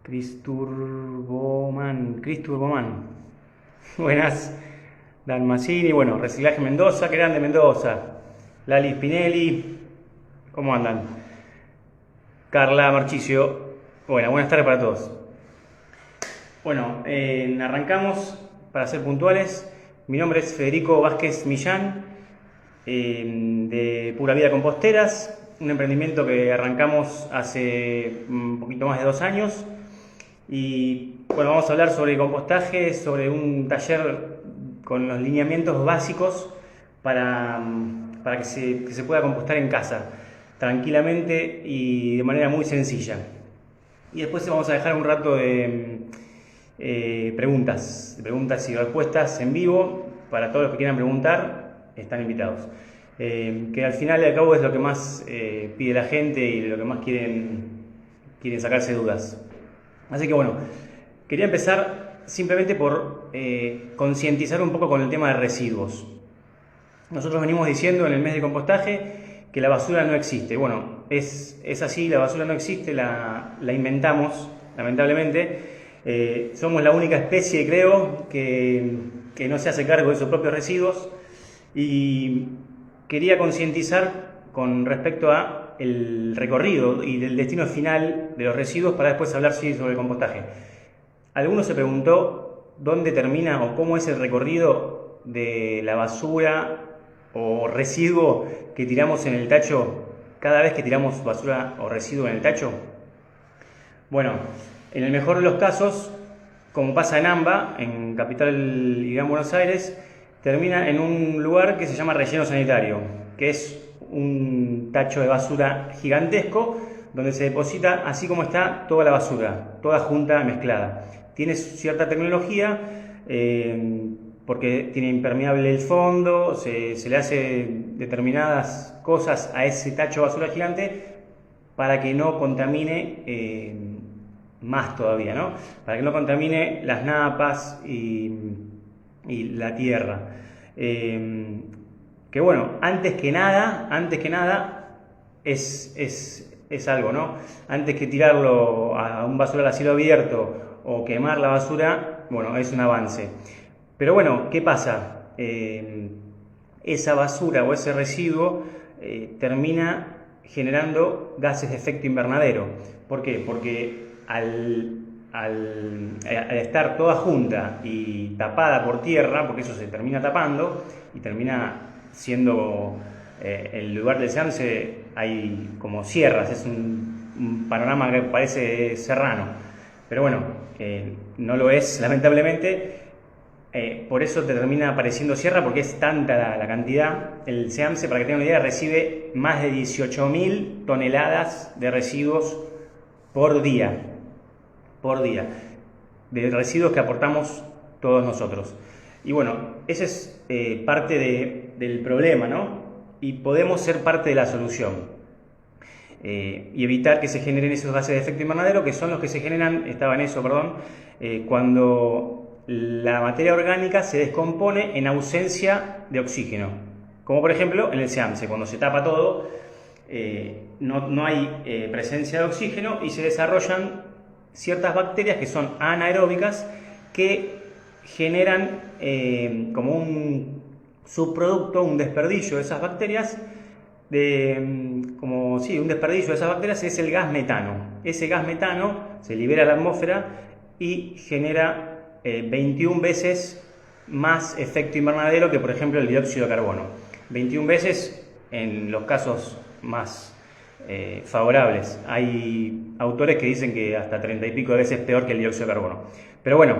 Cris Turboman. Buenas. Dalmacini, bueno, Reciclaje Mendoza, qué grande Mendoza. Lali Spinelli, ¿cómo andan? Carla Marchicio, bueno, buenas tardes para todos. Bueno, arrancamos para ser puntuales. Mi nombre es Federico Vázquez Millán, de Pura Vida Composteras, un emprendimiento que arrancamos hace un poquito más de 2 años. Y bueno, vamos a hablar sobre compostaje, sobre un taller con los lineamientos básicos para que se pueda compostar en casa, tranquilamente y de manera muy sencilla. Y después vamos a dejar un rato de preguntas y respuestas en vivo. Para todos los que quieran preguntar, están invitados. Que al final y al cabo es lo que más pide la gente y lo que más quieren sacarse dudas. Así que bueno, quería empezar simplemente por concientizar un poco con el tema de residuos. Nosotros venimos diciendo en el mes de compostaje que la basura no existe. Bueno, es así, la basura no existe, la inventamos, lamentablemente. Somos la única especie, creo, que no se hace cargo de sus propios residuos. Y quería concientizar con respecto a el recorrido y del destino final de los residuos para después hablar sobre el compostaje. Alguno se preguntó dónde termina o cómo es el recorrido de la basura o residuo que tiramos en el tacho cada vez que tiramos basura o residuo en el tacho. Bueno, en el mejor de los casos, como pasa en AMBA, en Capital y Gran Buenos Aires, termina en un lugar que se llama relleno sanitario, que es un tacho de basura gigantesco donde se deposita así como está toda la basura, toda junta, mezclada. Tiene cierta tecnología porque tiene impermeable el fondo, se le hace determinadas cosas a ese tacho de basura gigante para que no contamine más todavía, ¿no? Para que no contamine las napas y la tierra. Que bueno, antes que nada es algo, ¿no? Antes que tirarlo a un basural a cielo abierto o quemar la basura, bueno, es un avance. Pero bueno, ¿qué pasa? Esa basura o ese residuo termina generando gases de efecto invernadero. ¿Por qué? Porque al estar toda junta y tapada por tierra, porque eso se termina tapando y termina siendo el lugar del SEAMSE, hay como sierras, es un panorama que parece serrano, pero bueno, no lo es lamentablemente. Por eso te termina apareciendo sierra, porque es tanta la cantidad. El SEAMSE, para que tengan una idea, recibe más de 18.000 toneladas de residuos por día, de residuos que aportamos todos nosotros. Y bueno, ese es parte del problema, ¿no? Y podemos ser parte de la solución. Y evitar que se generen esos gases de efecto invernadero, que son los que se generan, cuando la materia orgánica se descompone en ausencia de oxígeno. Como por ejemplo en el SEAMSE, cuando se tapa todo, no hay presencia de oxígeno y se desarrollan ciertas bacterias que son anaeróbicas que generan como un subproducto, un desperdicio de esas bacterias, un desperdicio de esas bacterias es el gas metano. Ese gas metano se libera a la atmósfera y genera 21 veces más efecto invernadero que, por ejemplo, el dióxido de carbono. 21 veces en los casos más favorables. Hay autores que dicen que hasta 30 y pico de veces peor que el dióxido de carbono. Pero bueno,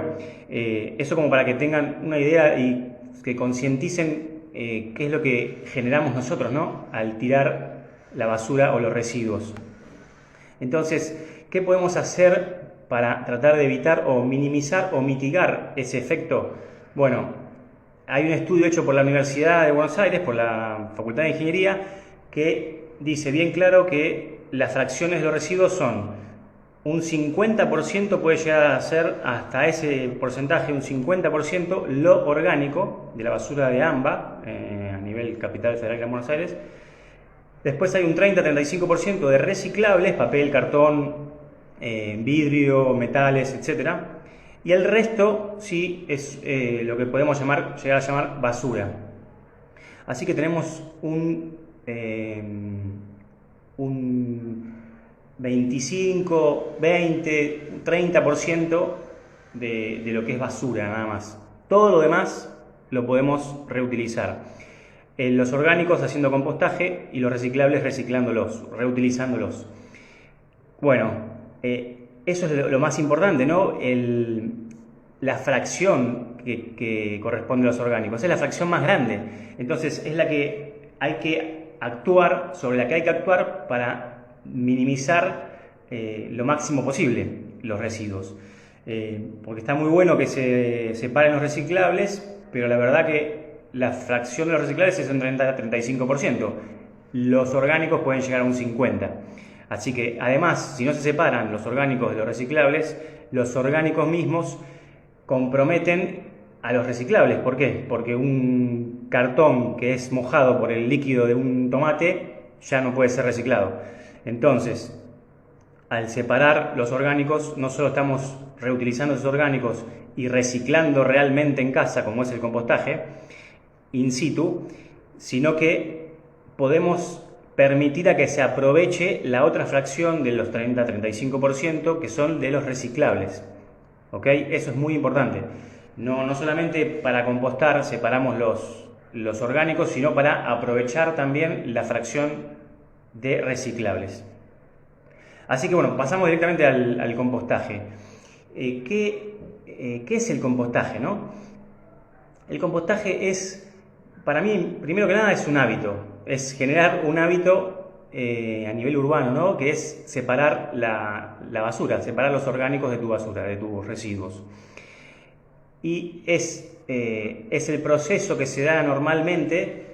eso como para que tengan una idea y que concienticen qué es lo que generamos nosotros, ¿no? Al tirar la basura o los residuos. Entonces, ¿qué podemos hacer para tratar de evitar o minimizar o mitigar ese efecto? Bueno, hay un estudio hecho por la Universidad de Buenos Aires, por la Facultad de Ingeniería, que dice bien claro que las fracciones de los residuos son un 50%, puede llegar a ser hasta ese porcentaje, un 50% lo orgánico de la basura de AMBA a nivel Capital Federal de Buenos Aires. Después hay un 30-35% de reciclables, papel, cartón, vidrio, metales, etcétera. Y el resto sí es lo que podemos llegar a llamar basura. Así que tenemos un 25, 20, 30% de lo que es basura nada más. Todo lo demás lo podemos reutilizar. Los orgánicos haciendo compostaje y los reciclables reciclándolos, reutilizándolos. Bueno, eso es lo más importante, ¿no? La fracción que corresponde a los orgánicos es la fracción más grande. Entonces es la que hay que actuar, sobre la que hay que actuar para minimizar lo máximo posible los residuos. Porque está muy bueno que se separen los reciclables, pero la verdad que la fracción de los reciclables es un 30-35%. Los orgánicos pueden llegar a un 50%. Así que además, si no se separan los orgánicos de los reciclables, los orgánicos mismos comprometen a los reciclables. ¿Por qué? Porque un cartón que es mojado por el líquido de un tomate ya no puede ser reciclado. Entonces, al separar los orgánicos, no solo estamos reutilizando esos orgánicos y reciclando realmente en casa, como es el compostaje, in situ, sino que podemos permitir a que se aproveche la otra fracción de los 30-35% que son de los reciclables. ¿Ok? Eso es muy importante. No solamente para compostar separamos los orgánicos, sino para aprovechar también la fracción de reciclables. Así que bueno, pasamos directamente al compostaje. ¿Qué es el compostaje, no? El compostaje es, para mí, primero que nada, es un hábito. Es generar un hábito a nivel urbano, ¿no? Que es separar la basura, separar los orgánicos de tu basura, de tus residuos. Y es el proceso que se da normalmente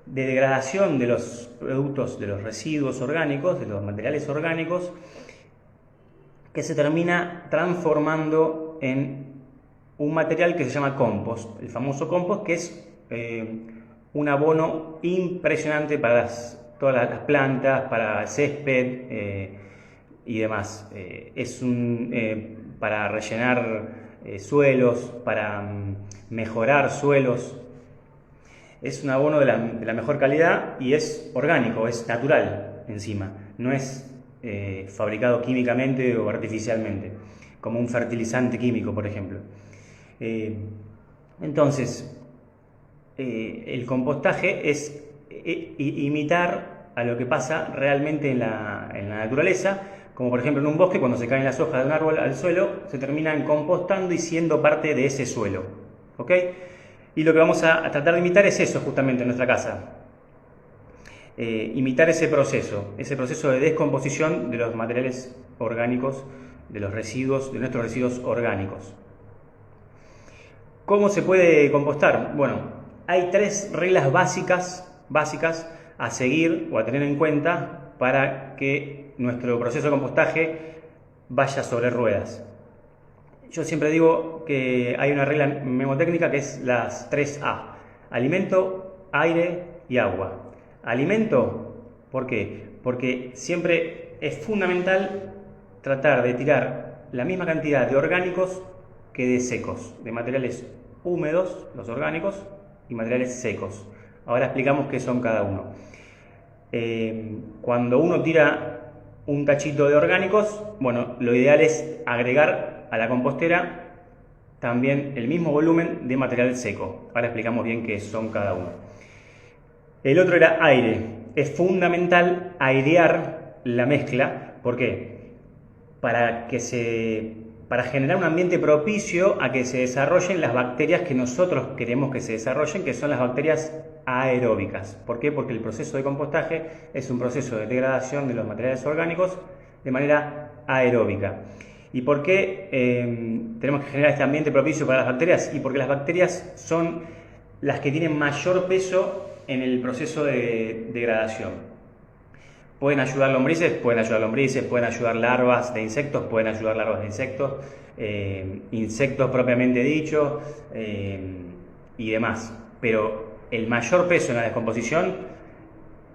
de degradación de los productos, de los residuos orgánicos, de los materiales orgánicos, que se termina transformando en un material que se llama compost, el famoso compost, que es un abono impresionante para todas las plantas, para el césped y demás. Es para rellenar suelos, para mejorar suelos. Es un abono de la mejor calidad y es orgánico, es natural encima, no es fabricado químicamente o artificialmente, como un fertilizante químico, por ejemplo. Entonces, el compostaje es imitar a lo que pasa realmente en la naturaleza, como por ejemplo en un bosque, cuando se caen las hojas de un árbol al suelo, se terminan compostando y siendo parte de ese suelo. ¿Ok? Y lo que vamos a tratar de imitar es eso justamente en nuestra casa. Imitar ese proceso de descomposición de los materiales orgánicos, de los residuos, de nuestros residuos orgánicos. ¿Cómo se puede compostar? Bueno, hay 3 reglas básicas a seguir o a tener en cuenta para que nuestro proceso de compostaje vaya sobre ruedas. Yo siempre digo que hay una regla mnemotécnica que es las 3A: alimento, aire y agua. Alimento, ¿por qué? Porque siempre es fundamental tratar de tirar la misma cantidad de orgánicos que de secos, de materiales húmedos, los orgánicos, y materiales secos. Ahora explicamos qué son cada uno. Cuando uno tira un cachito de orgánicos, bueno, lo ideal es agregar a la compostera también el mismo volumen de material seco. Ahora explicamos bien qué son cada uno. El otro era aire. Es fundamental airear la mezcla. ¿Por qué? Para generar un ambiente propicio a que se desarrollen las bacterias que nosotros queremos que se desarrollen, que son las bacterias aeróbicas. ¿Por qué? Porque el proceso de compostaje es un proceso de degradación de los materiales orgánicos de manera aeróbica. ¿Y por qué tenemos que generar este ambiente propicio para las bacterias? Y porque las bacterias son las que tienen mayor peso en el proceso de degradación. Pueden ayudar lombrices, pueden ayudar larvas de insectos, insectos propiamente dichos y demás. Pero el mayor peso en la descomposición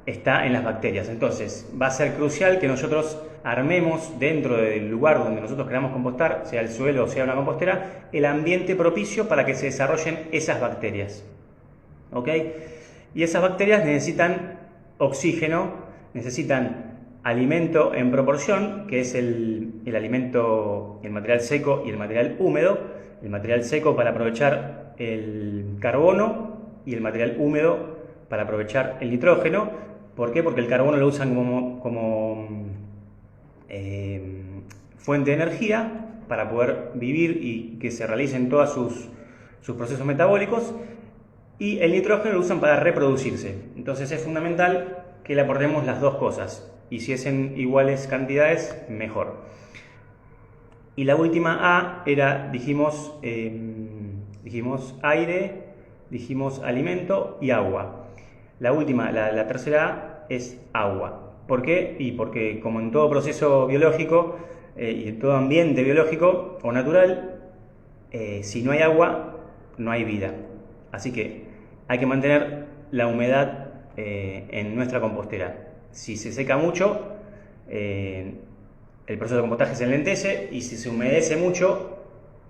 está en las bacterias. Entonces, va a ser crucial que nosotros armemos dentro del lugar donde nosotros queramos compostar, sea el suelo o sea una compostera, el ambiente propicio para que se desarrollen esas bacterias. ¿Ok? Y esas bacterias necesitan oxígeno, necesitan alimento en proporción, que es el alimento, el material seco y el material húmedo. El material seco para aprovechar el carbono y el material húmedo para aprovechar el nitrógeno. ¿Por qué? Porque el carbono lo usan como fuente de energía para poder vivir y que se realicen todos sus procesos metabólicos, y el nitrógeno lo usan para reproducirse. Entonces es fundamental que le aportemos las dos cosas, y si es en iguales cantidades, mejor. Y la última A era, dijimos aire, dijimos alimento y agua. La última, la tercera A es agua. ¿Por qué? Y porque como en todo proceso biológico y en todo ambiente biológico o natural, si no hay agua, no hay vida. Así que hay que mantener la humedad en nuestra compostera. Si se seca mucho, el proceso de compostaje se enlentece, y si se humedece mucho,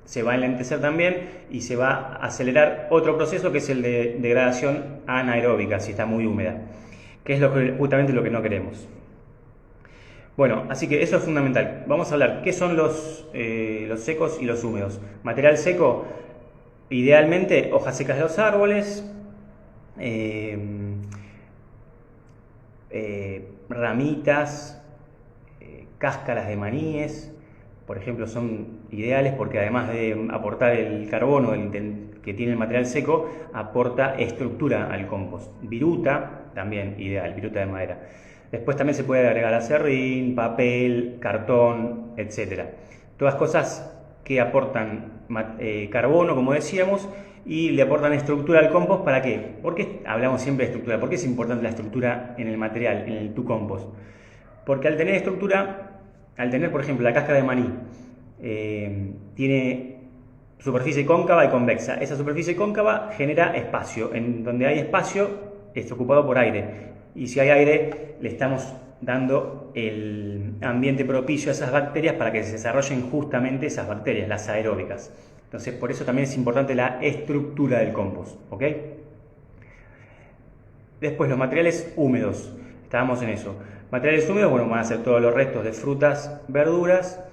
se va a enlentecer también y se va a acelerar otro proceso, que es el de degradación anaeróbica, si está muy húmeda, que es justamente lo que no queremos. Bueno, así que eso es fundamental. Vamos a hablar qué son los secos y los húmedos. Material seco, idealmente hojas secas de los árboles, ramitas, cáscaras de maníes, por ejemplo, son ideales porque además de aportar el carbono que tiene el material seco, aporta estructura al compost. Viruta, también ideal, viruta de madera. Después también se puede agregar acerrín, papel, cartón, etc. Todas cosas que aportan carbono, como decíamos, y le aportan estructura al compost. ¿Para qué? ¿Por qué hablamos siempre de estructura? ¿Por qué es importante la estructura en el material, en tu compost? Porque al tener estructura, al tener, por ejemplo, la cáscara de maní, tiene superficie cóncava y convexa. Esa superficie cóncava genera espacio. En donde hay espacio, está ocupado por aire. Y si hay aire, le estamos dando el ambiente propicio a esas bacterias para que se desarrollen justamente esas bacterias, las aeróbicas. Entonces, por eso también es importante la estructura del compost. ¿Ok? Después, los materiales húmedos. Estábamos en eso. Materiales húmedos, bueno, van a ser todos los restos de frutas, verduras,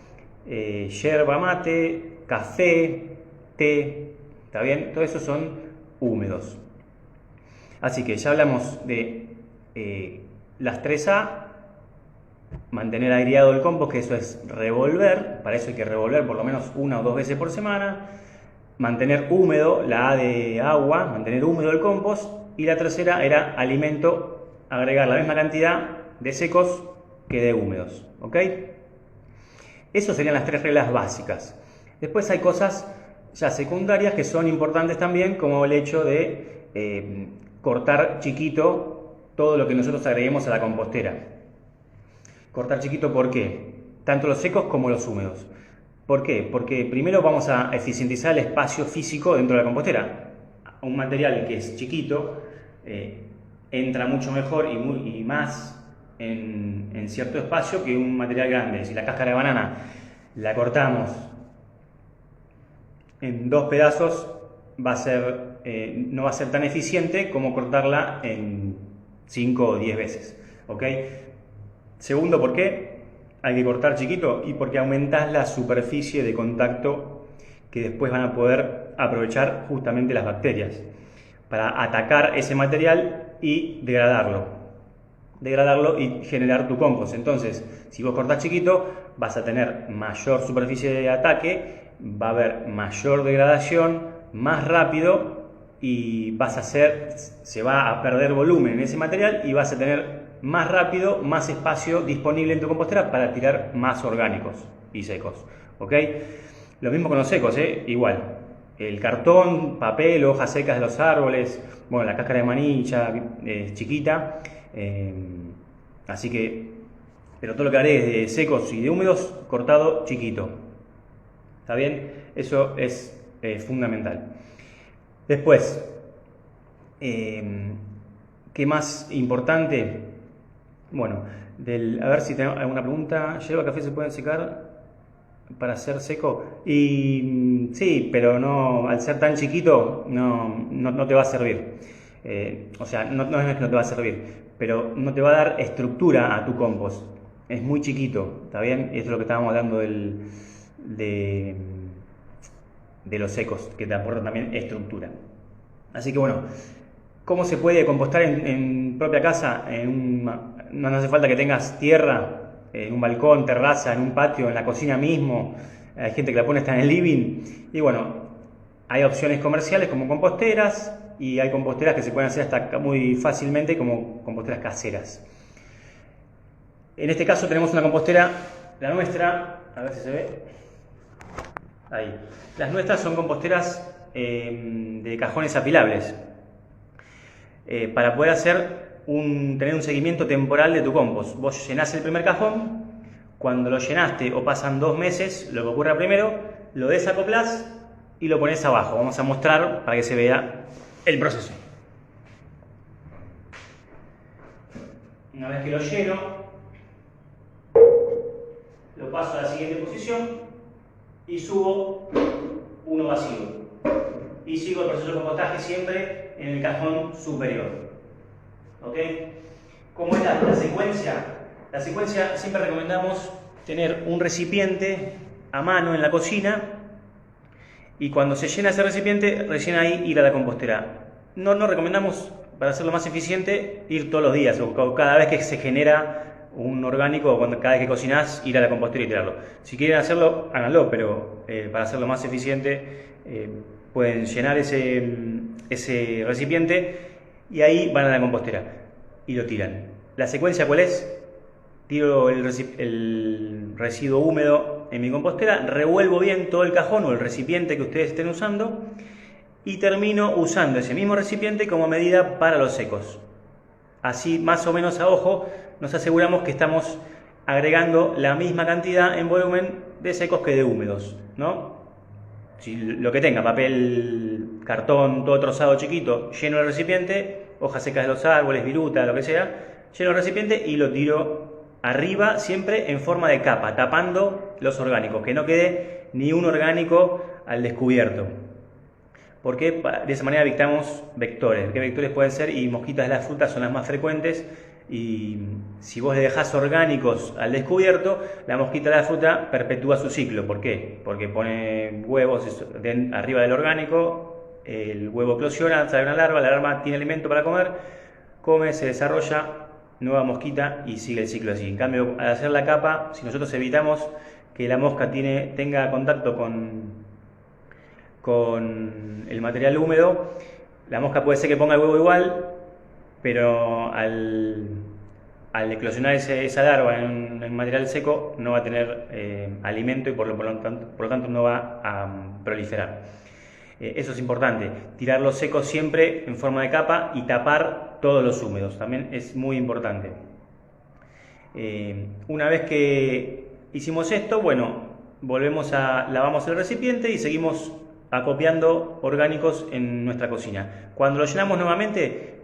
yerba mate, café, té, ¿está bien? Todo eso son húmedos. Así que ya hablamos de las 3A, mantener aireado el compost, que eso es revolver, para eso hay que revolver por lo menos 1 o 2 veces por semana. Mantener húmedo, la A de agua, mantener húmedo el compost, y la tercera era alimento, agregar la misma cantidad de secos que de húmedos, ¿ok? Esas serían las 3 reglas básicas. Después hay cosas ya secundarias que son importantes también, como el hecho de cortar chiquito todo lo que nosotros agreguemos a la compostera. Cortar chiquito, ¿por qué? Tanto los secos como los húmedos. ¿Por qué? Porque primero vamos a eficientizar el espacio físico dentro de la compostera. Un material que es chiquito entra mucho mejor y más en cierto espacio que un material grande. Si la cáscara de banana la cortamos en 2 pedazos, no va a ser tan eficiente como cortarla en 5 o 10 veces. ¿Ok? Segundo, ¿por qué hay que cortar chiquito? Y porque aumentás la superficie de contacto que después van a poder aprovechar justamente las bacterias para atacar ese material y degradarlo y generar tu compost. Entonces, si vos cortás chiquito, vas a tener mayor superficie de ataque, va a haber mayor degradación, más rápido, y se va a perder volumen en ese material y vas a tener más rápido, más espacio disponible en tu compostera para tirar más orgánicos y secos. ¿Ok? Lo mismo con los secos, igual. El cartón, papel, hojas secas de los árboles, bueno, la cáscara de maní chiquita, así que, pero todo lo que haré de secos y de húmedos, cortado chiquito. ¿Está bien? Eso es fundamental. Después, ¿qué más importante? Bueno, a ver si tenemos alguna pregunta. ¿Yerba café se puede secar para ser seco? Y sí, pero no, al ser tan chiquito no te va a servir. O sea, no es que no te va a servir, pero no te va a dar estructura a tu compost. Es muy chiquito, ¿está bien? Esto es lo que estábamos hablando de, de los secos, que te aportan también estructura. Así que bueno, ¿cómo se puede compostar en propia casa? No hace falta que tengas tierra, en un balcón, terraza, en un patio, en la cocina mismo. Hay gente que la pone hasta en el living. Y bueno, hay opciones comerciales como composteras y hay composteras que se pueden hacer hasta muy fácilmente como composteras caseras. En este caso tenemos una compostera, la nuestra, a ver si se ve. Ahí. Las nuestras son composteras de cajones apilables. Para poder tener un seguimiento temporal de tu compost. Vos llenás el primer cajón, cuando lo llenaste o pasan 2 meses, lo que ocurra primero, lo desacoplás y lo pones abajo. Vamos a mostrar para que se vea el proceso. Una vez que lo lleno, lo paso a la siguiente posición y subo uno vacío. Y sigo el proceso de compostaje siempre en el cajón superior. ¿Ok? ¿Cómo es la secuencia? La secuencia siempre recomendamos tener un recipiente a mano en la cocina y cuando se llena ese recipiente, recién ahí ir a la compostera. No recomendamos, para hacerlo más eficiente, ir todos los días o cada vez que se genera un orgánico o cada vez que cocinás, ir a la compostera y tirarlo. Si quieren hacerlo, háganlo, pero para hacerlo más eficiente, pueden llenar ese recipiente y ahí van a la compostera y lo tiran. ¿La secuencia cuál es? Tiro el residuo húmedo en mi compostera, revuelvo bien todo el cajón o el recipiente que ustedes estén usando y termino usando ese mismo recipiente como medida para los secos. Así, más o menos a ojo, nos aseguramos que estamos agregando la misma cantidad en volumen de secos que de húmedos, ¿no? Si lo que tenga, papel, cartón, todo trozado chiquito, lleno el recipiente, hojas secas de los árboles, viruta, lo que sea, lleno el recipiente y lo tiro arriba, siempre en forma de capa, tapando los orgánicos, que no quede ni un orgánico al descubierto. Porque de esa manera evitamos vectores. ¿Qué vectores pueden ser? Y mosquitas de las frutas son las más frecuentes. Y si vos le dejás orgánicos al descubierto, la mosquita de la fruta perpetúa su ciclo. ¿Por qué? Porque pone huevos arriba del orgánico, el huevo eclosiona, sale una larva, la larva tiene alimento para comer, come, se desarrolla, nueva mosquita y sigue el ciclo así. En cambio, al hacer la capa, si nosotros evitamos que la mosca tenga contacto con el material húmedo, la mosca puede ser que ponga el huevo igual, pero al eclosionar esa larva en material seco no va a tener alimento y por lo tanto no va a proliferar. Eso es importante, tirar los secos siempre en forma de capa y tapar todos los húmedos, también es muy importante. Una vez que hicimos esto, bueno, lavamos el recipiente y seguimos acopiando orgánicos en nuestra cocina. Cuando lo llenamos nuevamente,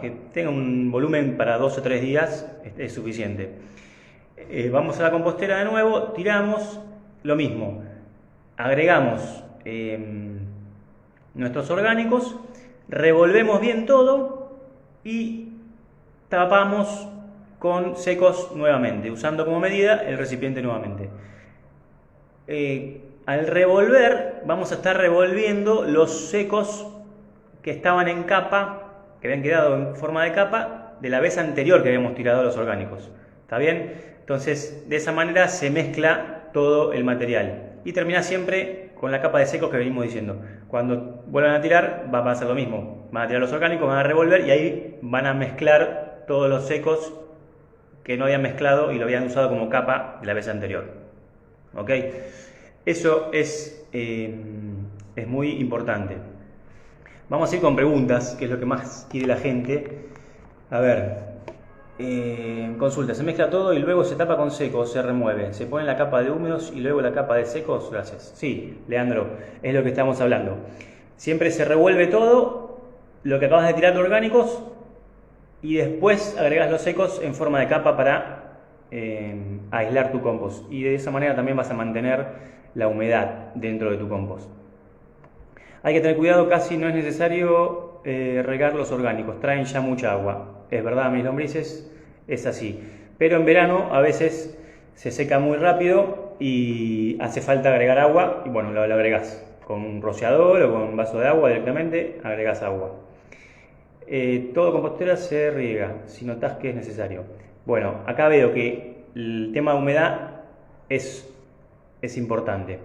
que tenga un volumen para 2 o 3 días, es suficiente. Vamos a la compostera de nuevo, tiramos lo mismo, agregamos nuestros orgánicos, revolvemos bien todo y tapamos con secos nuevamente, usando como medida el recipiente nuevamente. Al revolver, vamos a estar revolviendo los secos que estaban en capa, que habían quedado en forma de capa, de la vez anterior que habíamos tirado los orgánicos. ¿Está bien? Entonces, de esa manera se mezcla todo el material. Y termina siempre con la capa de secos que venimos diciendo. Cuando vuelvan a tirar, va a pasar lo mismo. Van a tirar los orgánicos, van a revolver y ahí van a mezclar todos los secos que no habían mezclado y lo habían usado como capa de la vez anterior. ¿Ok? Eso es muy importante. Vamos a ir con preguntas, que es lo que más quiere la gente. A ver, consulta, se mezcla todo y luego se tapa con secos, se remueve. Se pone la capa de húmedos y luego la capa de secos. Gracias. Sí, Leandro, es lo que estamos hablando. Siempre se revuelve todo, lo que acabas de tirar de orgánicos, y después agregas los secos en forma de capa para aislar tu compost, y de esa manera también vas a mantener la humedad dentro de tu compost. Hay que tener cuidado, casi no es necesario regar los orgánicos, traen ya mucha agua. Es verdad, mis lombrices, es así. Pero en verano a veces se seca muy rápido y hace falta agregar agua, y bueno, lo agregás con un rociador o con un vaso de agua directamente, agregás agua. Todo compostera se riega, si notás que es necesario. Bueno, acá veo que el tema de humedad es importante.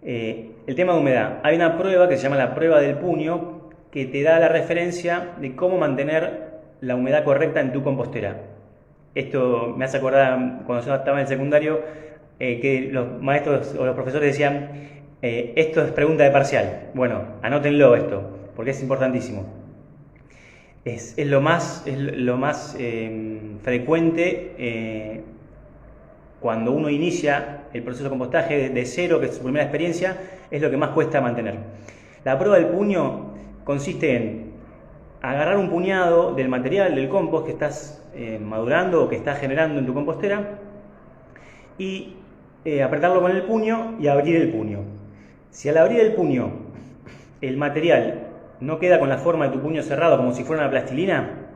El tema de humedad, hay una prueba que se llama la prueba del puño, que te da la referencia de cómo mantener la humedad correcta en tu compostera. Esto me hace acordar cuando yo estaba en el secundario, que los maestros o los profesores decían, esto es pregunta de parcial. Bueno, anótenlo esto, porque es importantísimo. Es lo más frecuente cuando uno inicia el proceso de compostaje de cero, que es su primera experiencia, es lo que más cuesta mantener. La prueba del puño consiste en agarrar un puñado del material del compost que estás madurando o que estás generando en tu compostera y apretarlo con el puño y abrir el puño. Si al abrir el puño el material no queda con la forma de tu puño cerrado como si fuera una plastilina,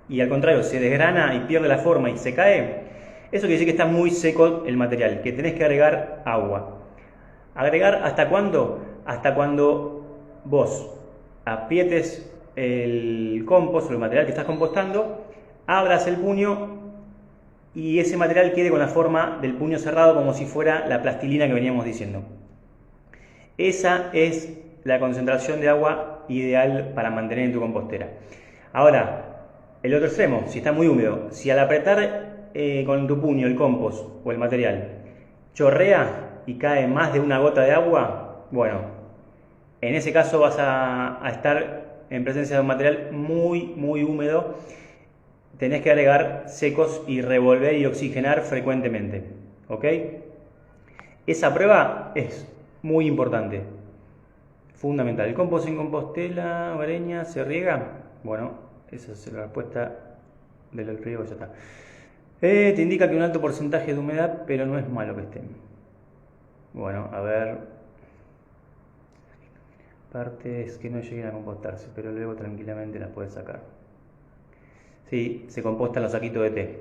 y al contrario se desgrana y pierde la forma y se cae, eso quiere decir que está muy seco el material, que tenés que agregar agua. ¿Agregar hasta cuándo? Hasta cuando vos aprietes el compost o el material que estás compostando, abras el puño y ese material quede con la forma del puño cerrado como si fuera la plastilina que veníamos diciendo. Esa es la concentración de agua ideal para mantener en tu compostera. Ahora, el otro extremo, si está muy húmedo, si al apretar con tu puño el compost o el material chorrea y cae más de una gota de agua, bueno, en ese caso vas a estar en presencia de un material muy húmedo. Tenés que agregar secos y revolver y oxigenar frecuentemente, ¿ok? Esa prueba es muy importante, fundamental. ¿El compost en compostela hogareña se riega? Bueno, esa es la respuesta del riego, ya está. Te indica que un alto porcentaje de humedad, pero no es malo que esté. Bueno, a ver. Partes que no lleguen a compostarse, pero luego tranquilamente las puedes sacar. Sí, se compostan los saquitos de té.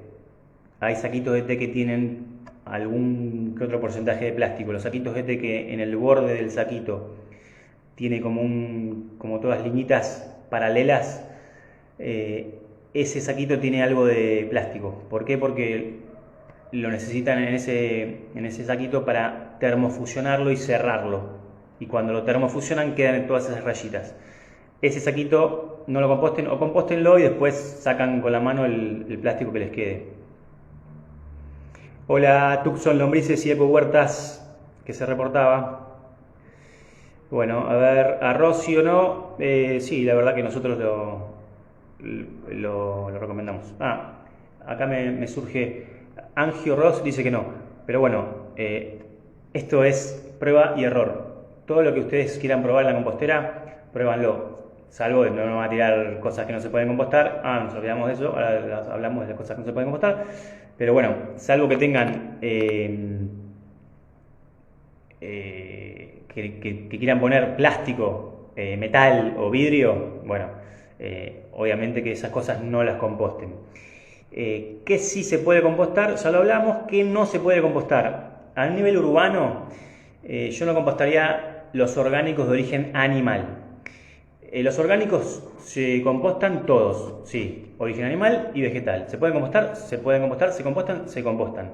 Hay saquitos de té que tienen algún que otro porcentaje de plástico. Los saquitos de té que en el borde del saquito tiene como todas liñitas paralelas, ese saquito tiene algo de plástico. ¿Por qué? Porque lo necesitan en ese saquito para termofusionarlo y cerrarlo. Y cuando lo termofusionan quedan todas esas rayitas. Ese saquito no lo composten, o compóstenlo y después sacan con la mano el plástico que les quede. Hola, Tucson Lombrices y Eco Huertas, que se reportaba. Bueno, a ver, arroz sí o no. Sí, la verdad que nosotros lo recomendamos. Acá me surge Angio Ross, dice que no. Pero bueno, esto es prueba y error. Todo lo que ustedes quieran probar en la compostera, pruébanlo. Salvo de no van a tirar cosas que no se pueden compostar. Nos olvidamos de eso, ahora hablamos de las cosas que no se pueden compostar. Pero bueno, salvo que tengan que quieran poner plástico, metal o vidrio, bueno, obviamente que esas cosas no las composten. ¿Qué sí se puede compostar? Ya lo hablamos. ¿Qué no se puede compostar? A nivel urbano, yo no compostaría los orgánicos de origen animal. Los orgánicos se compostan todos, sí, origen animal y vegetal. ¿Se pueden compostar? Se pueden compostar. ¿Se compostan? Se compostan.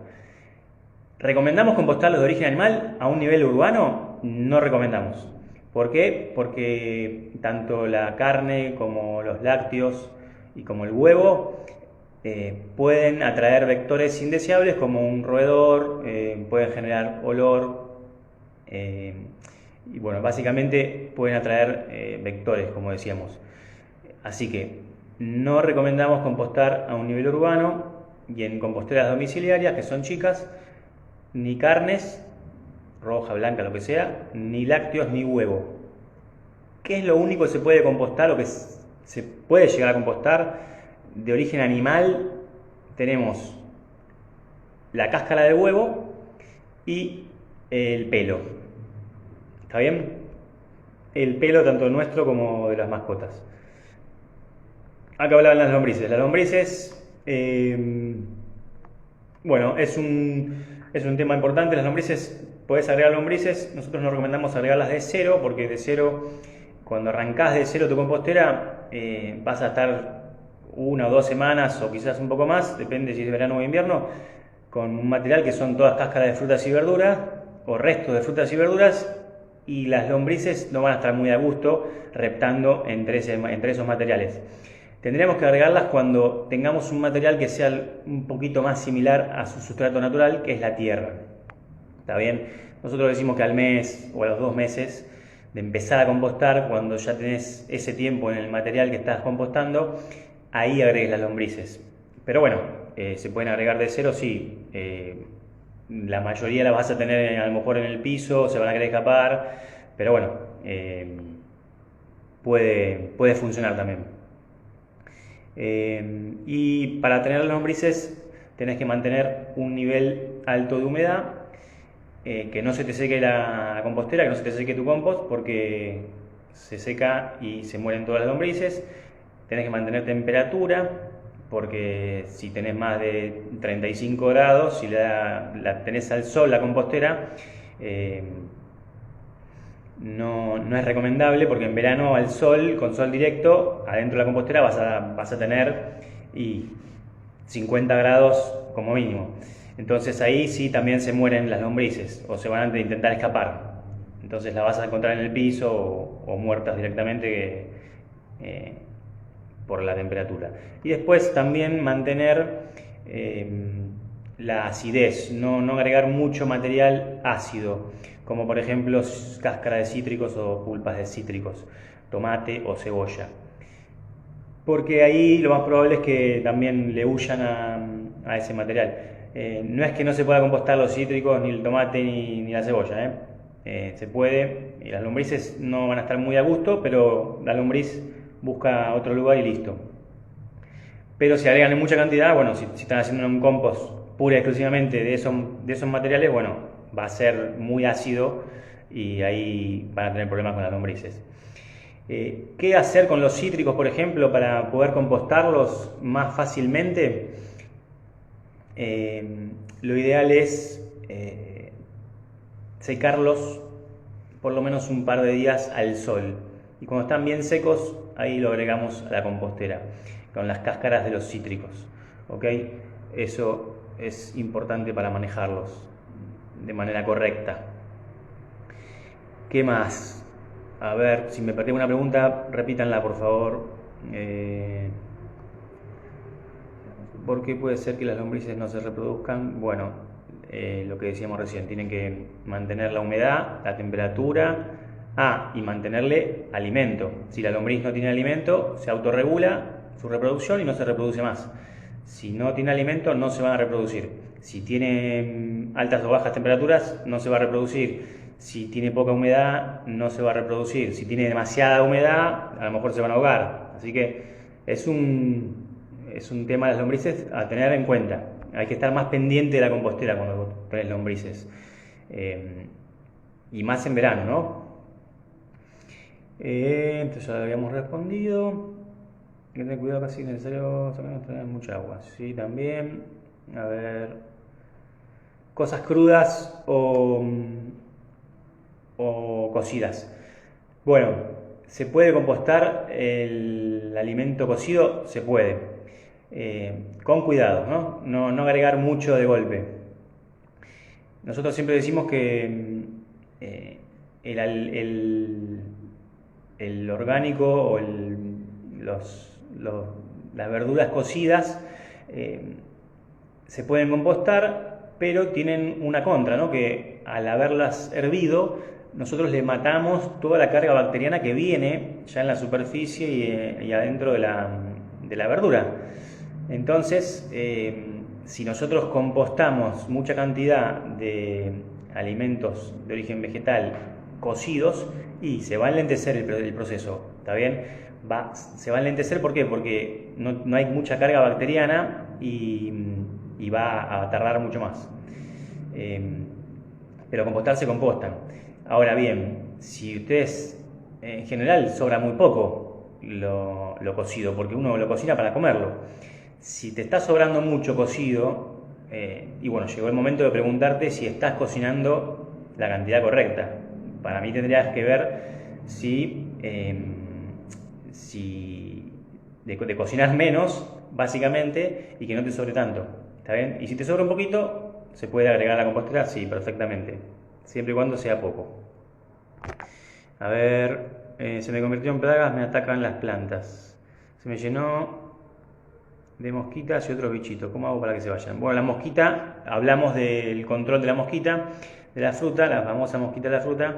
¿Recomendamos compostar los de origen animal a un nivel urbano? No recomendamos. ¿Por qué? Porque tanto la carne como los lácteos y como el huevo pueden atraer vectores indeseables como un roedor, pueden generar olor. Y bueno, básicamente pueden atraer vectores, como decíamos. Así que no recomendamos compostar a un nivel urbano y en composteras domiciliarias, que son chicas, ni carnes, roja, blanca, lo que sea, ni lácteos, ni huevo. ¿Qué es lo único que se puede compostar o que se puede llegar a compostar? de origen animal tenemos la cáscara del huevo y el pelo. ¿Está bien? El pelo tanto nuestro como de las mascotas. Acá hablaban las lombrices. Las lombrices, bueno, es un tema importante. Las lombrices, podés agregar lombrices. Nosotros no recomendamos agregarlas de cero, porque de cero, cuando arrancás de cero tu compostera, vas a estar 1 o 2 semanas o quizás un poco más, depende si es verano o invierno, con un material que son todas cáscaras de frutas y verduras o restos de frutas y verduras, y las lombrices no van a estar muy a gusto reptando entre esos materiales. Tendríamos que agregarlas cuando tengamos un material que sea un poquito más similar a su sustrato natural, que es la tierra. ¿Está bien? Nosotros decimos que al mes o a los 2 meses de empezar a compostar, cuando ya tenés ese tiempo en el material que estás compostando, ahí agregues las lombrices. Pero bueno, se pueden agregar de cero, sí. La mayoría las vas a tener a lo mejor en el piso, se van a querer escapar, pero bueno, puede funcionar también. Y para tener las lombrices tenés que mantener un nivel alto de humedad, que no se te seque la compostera, que no se te seque tu compost, porque se seca y se mueren todas las lombrices. Tenés que mantener temperatura, porque si tenés más de 35 grados, si la tenés al sol la compostera, no es recomendable, porque en verano al sol, con sol directo, adentro de la compostera vas a tener 50 grados como mínimo. Entonces ahí sí también se mueren las lombrices o se van a intentar escapar. Entonces las vas a encontrar en el piso o muertas directamente por la temperatura. Y después también mantener la acidez, no agregar mucho material ácido, como por ejemplo cáscara de cítricos o pulpas de cítricos, tomate o cebolla. Porque ahí lo más probable es que también le huyan a ese material. No es que no se pueda compostar los cítricos, ni el tomate, ni la cebolla. Se puede, y las lombrices no van a estar muy a gusto, pero la lombriz busca otro lugar y listo. Pero si agregan en mucha cantidad, bueno, si están haciendo un compost pura y exclusivamente de esos materiales, bueno, va a ser muy ácido y ahí van a tener problemas con las lombrices. ¿Qué hacer con los cítricos, por ejemplo, para poder compostarlos más fácilmente? Lo ideal es secarlos por lo menos un par de días al sol. Y cuando están bien secos, ahí lo agregamos a la compostera, con las cáscaras de los cítricos. ¿Ok? Eso es importante para manejarlos de manera correcta. ¿Qué más? A ver, si me perdí una pregunta, repítanla por favor. ¿Por qué puede ser que las lombrices no se reproduzcan? Bueno, lo que decíamos recién, tienen que mantener la humedad, la temperatura, y mantenerle alimento. Si la lombriz no tiene alimento, se autorregula su reproducción y no se reproduce más. Si no tiene alimento, no se van a reproducir. Si tiene altas o bajas temperaturas, no se va a reproducir. Si tiene poca humedad, no se va a reproducir. Si tiene demasiada humedad, a lo mejor se van a ahogar. Así que es un tema de las lombrices a tener en cuenta. Hay que estar más pendiente de la compostera cuando tenés lombrices. Y más en verano, ¿no? Entonces ya lo habíamos respondido. Hay que tener cuidado, casi necesario tener mucha agua. Sí, también. A ver. Cosas crudas o cocidas. Bueno, ¿se puede compostar el alimento cocido? Se puede. Con cuidado, ¿no? No agregar mucho de golpe. Nosotros siempre decimos que el orgánico o las verduras cocidas se pueden compostar, pero tienen una contra, ¿no? Que al haberlas hervido, nosotros le matamos toda la carga bacteriana que viene ya en la superficie y adentro de la verdura. Entonces, si nosotros compostamos mucha cantidad de alimentos de origen vegetal cocidos, y se va a enlentecer el proceso, ¿está bien? Se va a enlentecer, ¿por qué? Porque no hay mucha carga bacteriana y va a tardar mucho más. Pero compostar se compostan. Ahora bien, si ustedes, en general sobra muy poco lo cocido, porque uno lo cocina para comerlo. Si te está sobrando mucho cocido, y bueno, llegó el momento de preguntarte si estás cocinando la cantidad correcta. Para mí tendrías que ver si de cocinar menos, básicamente, y que no te sobre tanto. ¿Está bien? Y si te sobra un poquito, se puede agregar a la compostera, sí, perfectamente. Siempre y cuando sea poco. A ver, se me convirtió en plagas, me atacan las plantas. Se me llenó de mosquitas y otros bichitos. ¿Cómo hago para que se vayan? Bueno, la mosquita, hablamos del control de la mosquita, de la fruta, la famosa mosquita de la fruta.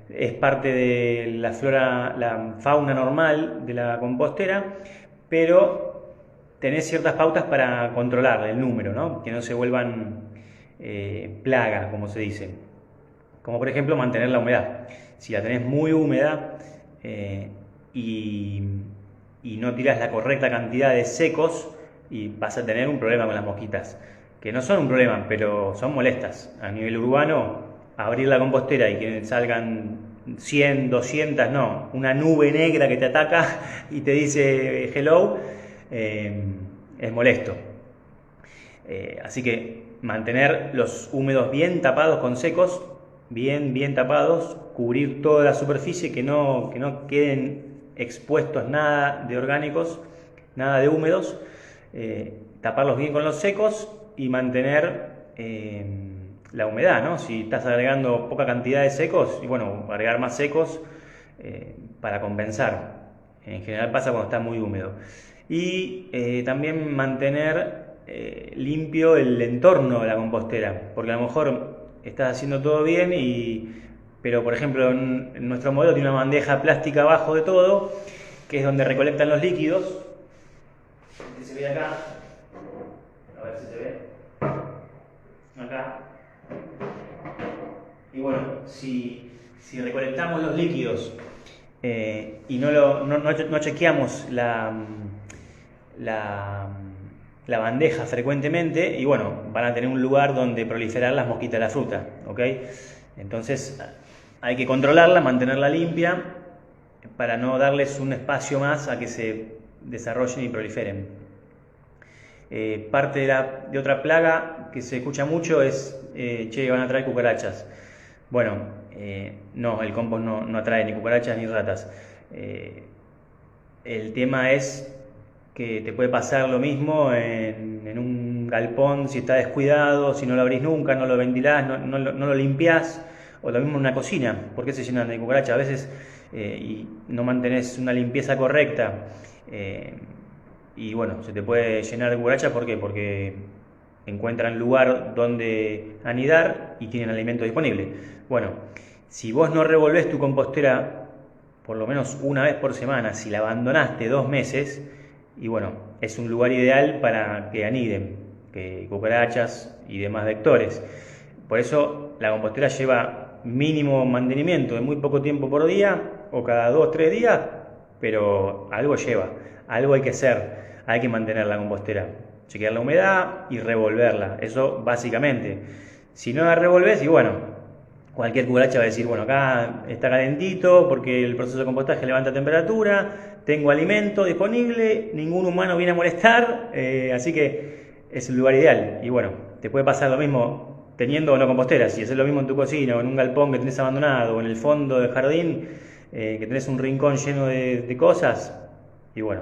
Es parte de la flora, la fauna normal de la compostera, pero tenés ciertas pautas para controlar el número, ¿no? Que no se vuelvan plaga, como se dice. Como por ejemplo mantener la humedad. Si la tenés muy húmeda y no tiras la correcta cantidad de secos, y vas a tener un problema con las mosquitas, que no son un problema, pero son molestas. A nivel urbano, abrir la compostera y que salgan 100, 200, no, una nube negra que te ataca y te dice hello, es molesto. Así que mantener los húmedos bien tapados con secos, bien tapados, cubrir toda la superficie, que no queden expuestos nada de orgánicos, nada de húmedos, taparlos bien con los secos y mantener la humedad, ¿no? Si estás agregando poca cantidad de secos, y bueno, agregar más secos para compensar. En general pasa cuando está muy húmedo. Y también mantener limpio el entorno de la compostera, porque a lo mejor estás haciendo todo bien, pero por ejemplo en nuestro modelo tiene una bandeja plástica abajo de todo, que es donde recolectan los líquidos. Se ve acá, a ver si se ve, acá. Y bueno, si recolectamos los líquidos y no chequeamos la bandeja frecuentemente, y bueno, van a tener un lugar donde proliferar las mosquitas de la fruta, ¿ok? Entonces hay que controlarla, mantenerla limpia, para no darles un espacio más a que se desarrollen y proliferen. Parte de otra plaga que se escucha mucho es, van a traer cucarachas. Bueno, no, el compost no atrae ni cucarachas ni ratas. El tema es que te puede pasar lo mismo en un galpón si está descuidado, si no lo abrís nunca, no lo ventilás, no lo limpiás, o lo mismo en una cocina. ¿Por qué se llenan de cucarachas? A veces y no mantenés una limpieza correcta, y bueno, se te puede llenar de cucarachas. ¿Por qué? Porque encuentran lugar donde anidar y tienen alimento disponible. Bueno, si vos no revolvés tu compostera por lo menos una vez por semana, si la abandonaste 2 meses, y bueno, es un lugar ideal para que aniden cucarachas y demás vectores. Por eso la compostera lleva mínimo mantenimiento de muy poco tiempo por día o cada 2-3 días, pero algo lleva, algo hay que hacer, hay que mantener la compostera, chequear la humedad y revolverla, eso básicamente. Si no la revolves, y bueno, cualquier cucaracha va a decir, bueno, acá está calentito porque el proceso de compostaje levanta temperatura, tengo alimento disponible, ningún humano viene a molestar, así que es el lugar ideal. Y bueno, te puede pasar lo mismo teniendo o no compostera. Si haces lo mismo en tu cocina o en un galpón que tenés abandonado o en el fondo del jardín, que tenés un rincón lleno de cosas, y bueno,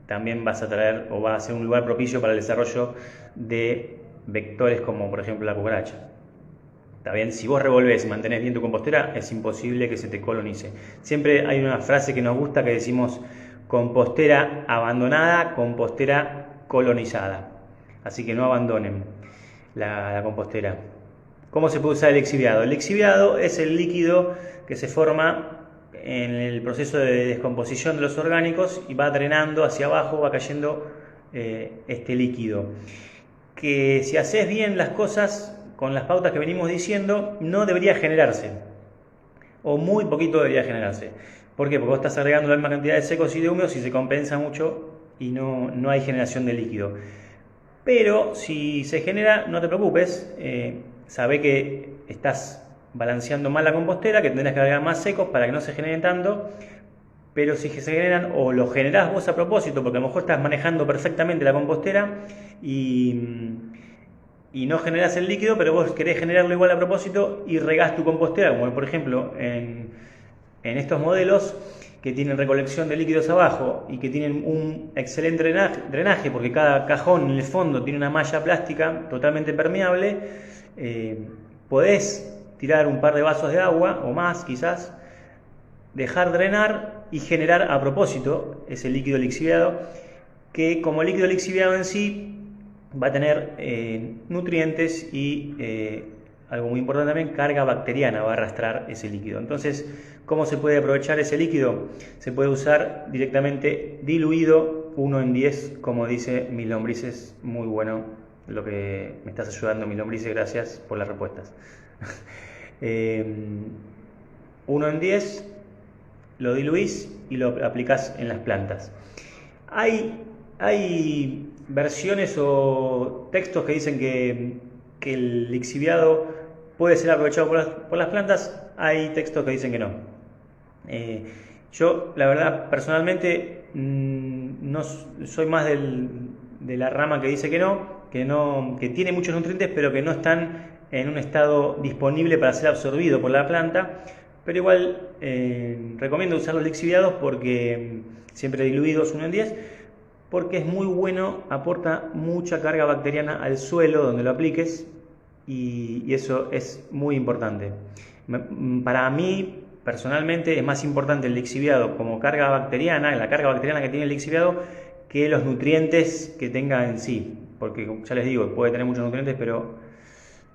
también vas a traer o va a ser un lugar propicio para el desarrollo de vectores como por ejemplo la cucaracha. ¿Está bien? Si vos revolvés y mantenés bien tu compostera, es imposible que se te colonice. Siempre hay una frase que nos gusta que decimos: compostera abandonada, compostera colonizada. Así que no abandonen la compostera. ¿Cómo se puede usar el lixiviado? El lixiviado es el líquido que se forma en el proceso de descomposición de los orgánicos y va drenando hacia abajo, va cayendo este líquido. Que si haces bien las cosas con las pautas que venimos diciendo, no debería generarse, o muy poquito debería generarse. ¿Por qué? Porque vos estás agregando la misma cantidad de secos y de húmedos y se compensa mucho y no hay generación de líquido. Pero si se genera, no te preocupes, sabe que estás balanceando mal la compostera, que tendrás que agregar más secos para que no se generen tanto, pero si se generan o lo generás vos a propósito, porque a lo mejor estás manejando perfectamente la compostera y no generás el líquido, pero vos querés generarlo igual a propósito y regás tu compostera, como por ejemplo en estos modelos que tienen recolección de líquidos abajo y que tienen un excelente drenaje porque cada cajón en el fondo tiene una malla plástica totalmente permeable, podés tirar un par de vasos de agua o más quizás, dejar drenar y generar a propósito ese líquido lixiviado, que como líquido lixiviado en sí va a tener nutrientes y algo muy importante también, carga bacteriana va a arrastrar ese líquido. Entonces, ¿cómo se puede aprovechar ese líquido? Se puede usar directamente diluido 1 en 10, como dice Mis Lombrices. Muy bueno lo que me estás ayudando, Mis Lombrices, gracias por las respuestas. 1 en 10, lo diluís y lo aplicás en las plantas. Hay versiones o textos que dicen que el lixiviado puede ser aprovechado por las plantas, hay textos que dicen que no. Yo, la verdad, personalmente, no soy más de la rama que dice que tiene muchos nutrientes, pero que no están en un estado disponible para ser absorbido por la planta. Pero igual recomiendo usar los lixiviados porque siempre diluidos 1 en 10, porque es muy bueno, aporta mucha carga bacteriana al suelo donde lo apliques y eso es muy importante. Para mí, personalmente, es más importante el lixiviado como carga bacteriana, la carga bacteriana que tiene el lixiviado, que los nutrientes que tenga en sí. Porque ya les digo, puede tener muchos nutrientes, pero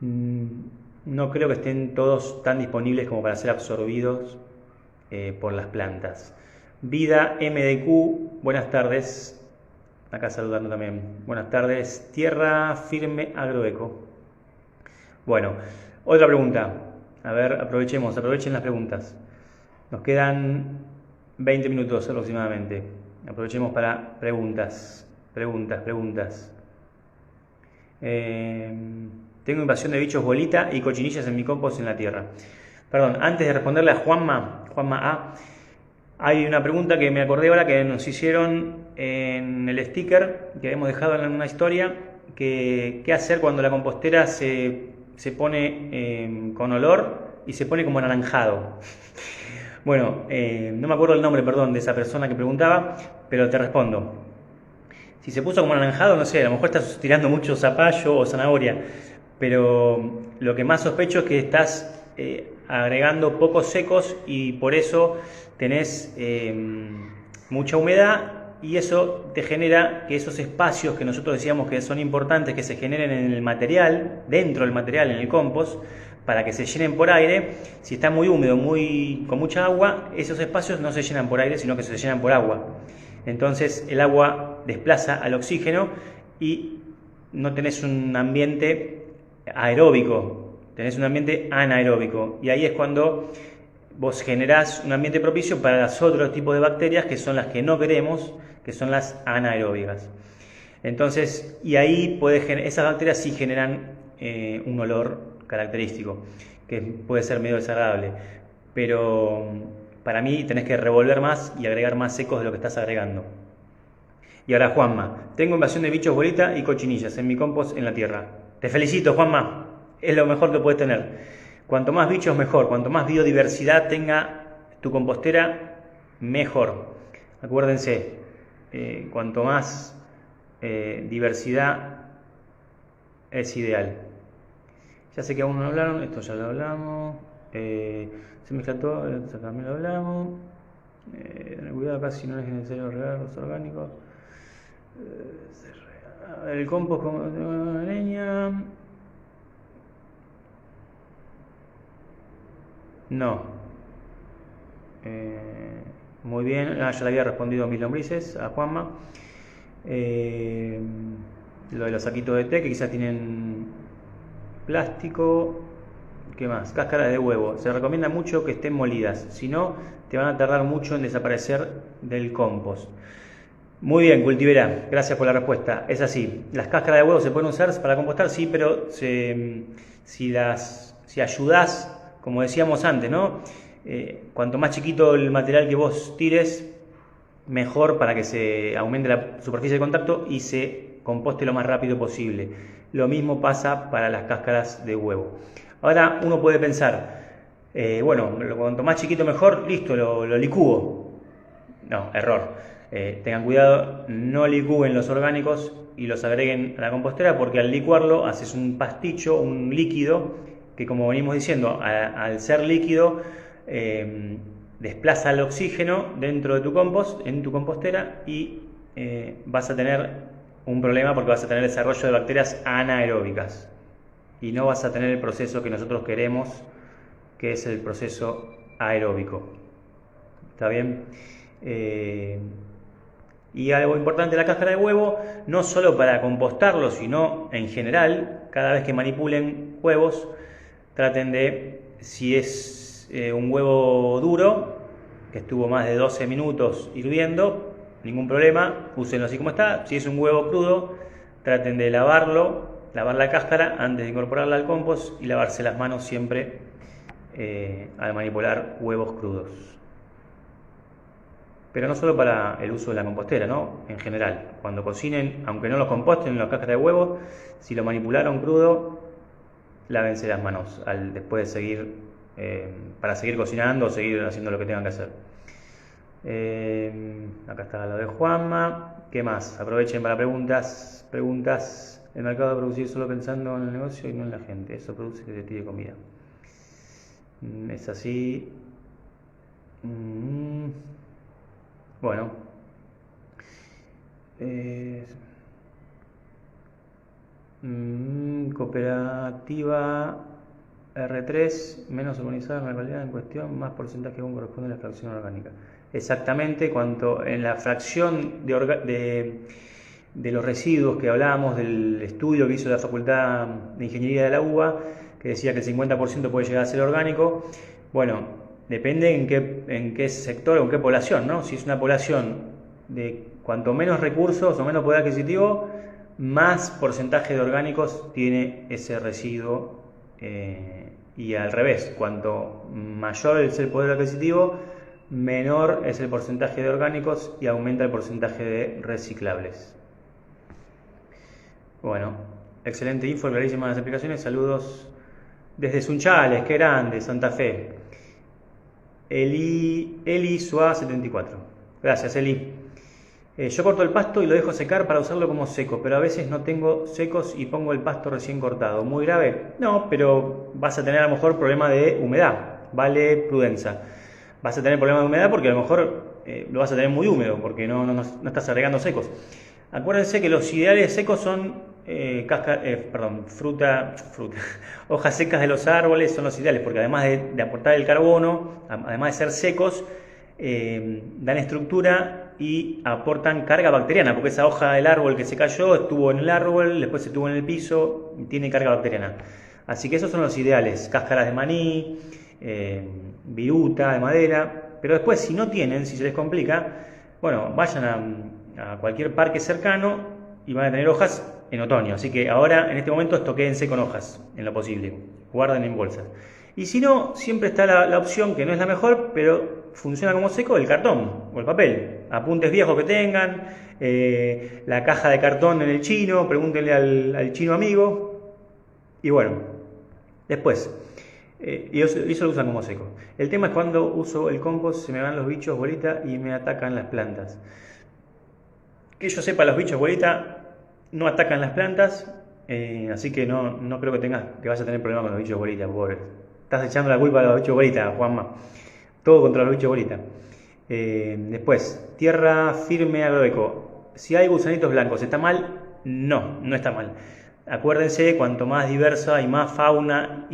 no creo que estén todos tan disponibles como para ser absorbidos por las plantas. Vida MDQ, buenas tardes. Acá saludando también. Buenas tardes. Tierra Firme Agroeco. Bueno, otra pregunta. A ver, aprovechen las preguntas. Nos quedan 20 minutos aproximadamente. Aprovechemos para preguntas. Tengo invasión de bichos bolita y cochinillas en mi compost en la tierra. Perdón, antes de responderle a Juanma A, hay una pregunta que me acordé ahora que nos hicieron en el sticker que habíamos dejado en una historia, que qué hacer cuando la compostera se pone con olor y se pone como anaranjado. Bueno, no me acuerdo el nombre, perdón, de esa persona que preguntaba, pero te respondo. Si se puso como anaranjado, no sé, a lo mejor estás tirando mucho zapallo o zanahoria, pero lo que más sospecho es que estás agregando pocos secos y por eso tenés mucha humedad y eso te genera que esos espacios que nosotros decíamos que son importantes que se generen en el material, dentro del material, en el compost, para que se llenen por aire. Si está muy húmedo, con mucha agua, esos espacios no se llenan por aire, sino que se llenan por agua. Entonces el agua desplaza al oxígeno y no tenés un ambiente aeróbico, tenés un ambiente anaeróbico. Y ahí es cuando vos generás un ambiente propicio para los otros tipos de bacterias que son las que no queremos, que son las anaeróbicas. Entonces, y ahí esas bacterias sí generan un olor característico, que puede ser medio desagradable, pero para mí tenés que revolver más y agregar más secos de lo que estás agregando. Y ahora Juanma, tengo invasión de bichos bolita y cochinillas en mi compost en la tierra. Te felicito, Juanma, es lo mejor que puedes tener. Cuanto más bichos mejor, cuanto más biodiversidad tenga tu compostera, mejor. Acuérdense, cuanto más diversidad es ideal. Ya sé que aún no hablaron, esto ya lo hablamos. Se mezcla todo, esto también lo hablamos. Cuidado acá si no es necesario regar los orgánicos. El compost con leña. No. Muy bien, ya le había respondido a Mis Lombrices, a Juanma. Lo de los saquitos de té que quizás tienen plástico, ¿Qué más? Cáscaras de huevo. Se recomienda mucho que estén molidas, si no, te van a tardar mucho en desaparecer del compost. Muy bien, cultivera, gracias por la respuesta. Es así, las cáscaras de huevo se pueden usar para compostar, sí, pero si ayudás, como decíamos antes, ¿no? Cuanto más chiquito el material que vos tires, mejor para que se aumente la superficie de contacto y se composte lo más rápido posible. Lo mismo pasa para las cáscaras de huevo. Ahora uno puede pensar, bueno, cuanto más chiquito mejor, listo, lo licúo. No, error. Tengan cuidado, no licúen los orgánicos y los agreguen a la compostera, porque al licuarlo haces un pasticho, un líquido, que como venimos diciendo, al ser líquido, desplaza el oxígeno dentro de tu compost, en tu compostera, y vas a tener un problema porque vas a tener desarrollo de bacterias anaeróbicas y no vas a tener el proceso que nosotros queremos, que es el proceso aeróbico. ¿Está bien? Y algo importante de la cáscara de huevo, no solo para compostarlo, sino en general, cada vez que manipulen huevos, traten de, si es un huevo duro, que estuvo más de 12 minutos hirviendo, ningún problema, úsenlo así como está. Si es un huevo crudo, traten de lavarlo, lavar la cáscara antes de incorporarla al compost y lavarse las manos siempre al manipular huevos crudos. Pero no solo para el uso de la compostera, ¿no? En general, cuando cocinen, aunque no los composten en la cáscara de huevo, si lo manipularon crudo, lávense las manos después de seguir, para seguir cocinando o seguir haciendo lo que tengan que hacer. Acá está lo de Juanma. ¿Qué más? Aprovechen para preguntas. El mercado va a producir solo pensando en el negocio y no en la gente. Eso produce que se tire comida. Es así. Bueno. Cooperativa R3, menos organizada en la calidad en cuestión, más porcentaje aún corresponde a la fracción orgánica. Exactamente, cuanto en la fracción de los residuos que hablábamos del estudio que hizo la Facultad de Ingeniería de la UBA, que decía que el 50% puede llegar a ser orgánico. Bueno, depende en qué sector o en qué población, ¿no? Si es una población de cuanto menos recursos o menos poder adquisitivo, más porcentaje de orgánicos tiene ese residuo. Y al revés, cuanto mayor es el poder adquisitivo, menor es el porcentaje de orgánicos y aumenta el porcentaje de reciclables. Bueno, excelente info, clarísimas las explicaciones. Saludos desde Sunchales, qué grande, Santa Fe. Eli Suá 74. Gracias, Eli. Yo corto el pasto y lo dejo secar para usarlo como seco, pero a veces no tengo secos y pongo el pasto recién cortado. ¿Muy grave? No, pero vas a tener a lo mejor problema de humedad. Vale, prudencia. Vas a tener problema de humedad porque a lo mejor lo vas a tener muy húmedo, porque no estás agregando secos. Acuérdense que los ideales secos son hojas secas de los árboles, son los ideales, porque además de aportar el carbono, además de ser secos, dan estructura y aportan carga bacteriana, porque esa hoja del árbol que se cayó estuvo en el árbol, después estuvo en el piso y tiene carga bacteriana. Así que esos son los ideales, cáscaras de maní, viruta de madera. Pero después, si no tienen, si se les complica, bueno, vayan a cualquier parque cercano y van a tener hojas en otoño. Así que ahora, en este momento, estoquéense con hojas, en lo posible. Guarden en bolsas. Y si no, siempre está la opción, que no es la mejor, pero funciona como seco, el cartón o el papel. Apuntes viejos que tengan, la caja de cartón en el chino, pregúntenle al chino amigo. Y bueno, después, y eso lo usan como seco. El tema es cuando uso el compost, se me van los bichos bolita y me atacan las plantas. Que yo sepa, los bichos bolita no atacan las plantas, así que no creo que vayas a tener problema con los bichos bolita, pobre. Estás echando la culpa a los bichos bolita, Juanma. Todo contra los bichos bolita. Después, tierra firme agroeco. Si hay gusanitos blancos, ¿está mal? No está mal. Acuérdense, cuanto más diversa y más fauna